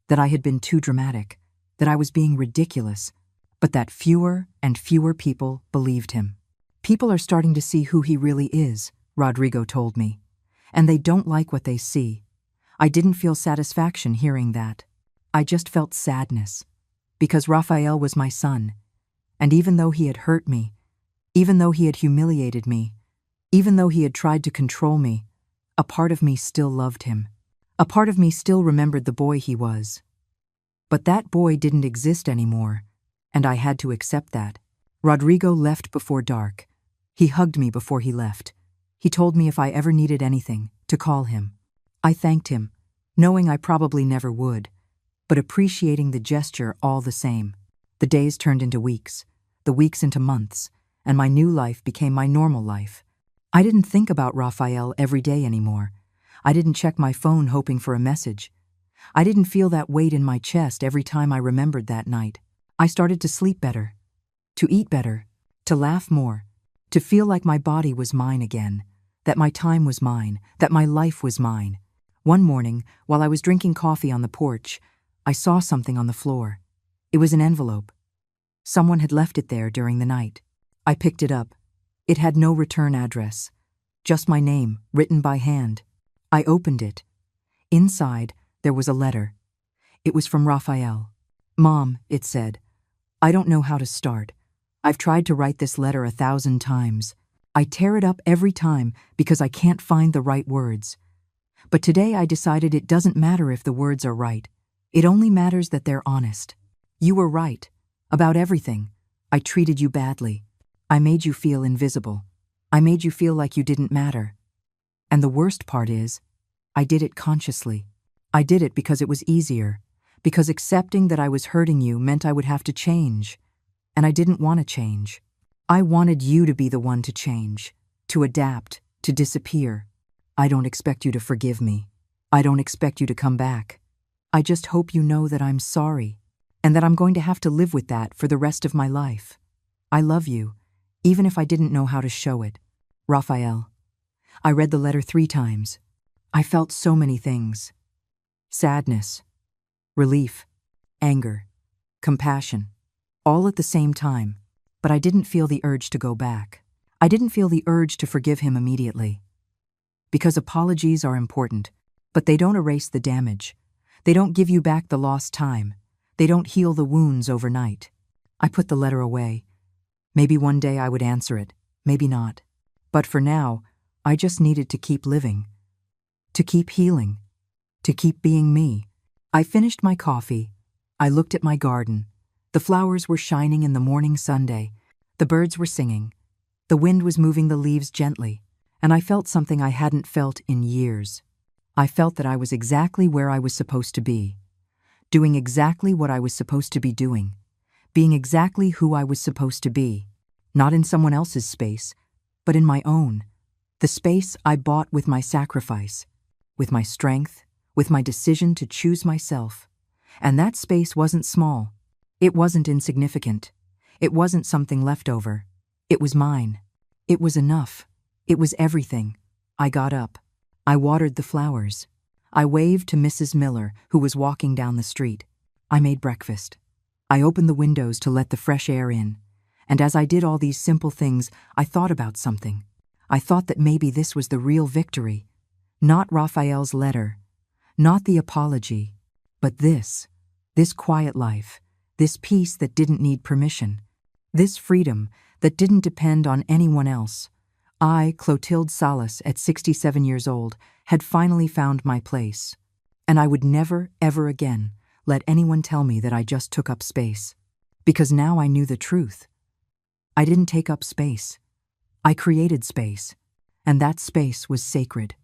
that I had been too dramatic, that I was being ridiculous, but that fewer and fewer people believed him. People are starting to see who he really is, Rodrigo told me, and they don't like what they see. I didn't feel satisfaction hearing that. I just felt sadness, because Raphael was my son, and even though he had hurt me, even though he had humiliated me, even though he had tried to control me, a part of me still loved him. A part of me still remembered the boy he was. But that boy didn't exist anymore, and I had to accept that. Rodrigo left before dark. He hugged me before he left. He told me if I ever needed anything, to call him. I thanked him, knowing I probably never would, but appreciating the gesture all the same. The days turned into weeks, the weeks into months, and my new life became my normal life. I didn't think about Raphael every day anymore. I didn't check my phone hoping for a message. I didn't feel that weight in my chest every time I remembered that night. I started to sleep better, to eat better, to laugh more, to feel like my body was mine again, that my time was mine, that my life was mine. One morning, while I was drinking coffee on the porch, I saw something on the floor. It was an envelope. Someone had left it there during the night. I picked it up. It had no return address, just my name, written by hand. I opened it. Inside, there was a letter. It was from Raphael. Mom, it said, I don't know how to start. I've tried to write this letter 1,000 times. I tear it up every time because I can't find the right words. But today I decided it doesn't matter if the words are right. It only matters that they're honest. You were right. About everything. I treated you badly. I made you feel invisible. I made you feel like you didn't matter. And the worst part is, I did it consciously. I did it because it was easier, because accepting that I was hurting you meant I would have to change. And I didn't want to change. I wanted you to be the one to change, to adapt, to disappear. I don't expect you to forgive me. I don't expect you to come back. I just hope you know that I'm sorry, and that I'm going to have to live with that for the rest of my life. I love you, even if I didn't know how to show it. Raphael. I read the letter 3 times. I felt so many things. Sadness, relief, anger, compassion, all at the same time, but I didn't feel the urge to go back. I didn't feel the urge to forgive him immediately. Because apologies are important, but they don't erase the damage. They don't give you back the lost time. They don't heal the wounds overnight. I put the letter away. Maybe one day I would answer it, maybe not. But for now, I just needed to keep living, to keep healing, to keep being me. I finished my coffee. I looked at my garden. The flowers were shining in the morning sunday. The birds were singing. The wind was moving the leaves gently, and I felt something I hadn't felt in years. I felt that I was exactly where I was supposed to be, doing exactly what I was supposed to be doing, being exactly who I was supposed to be, not in someone else's space, but in my own, the space I bought with my sacrifice, with my strength, with my decision to choose myself. And that space wasn't small. It wasn't insignificant. It wasn't something left over. It was mine. It was enough. It was everything. I got up. I watered the flowers. I waved to Mrs. Miller, who was walking down the street. I made breakfast. I opened the windows to let the fresh air in. And as I did all these simple things, I thought about something. I thought that maybe this was the real victory. Not Raphael's letter, not the apology, but this quiet life, this peace that didn't need permission, this freedom that didn't depend on anyone else, I, Clotilde Salas, at 67 years old, had finally found my place. And I would never, ever again let anyone tell me that I just took up space. Because now I knew the truth. I didn't take up space. I created space. And that space was sacred.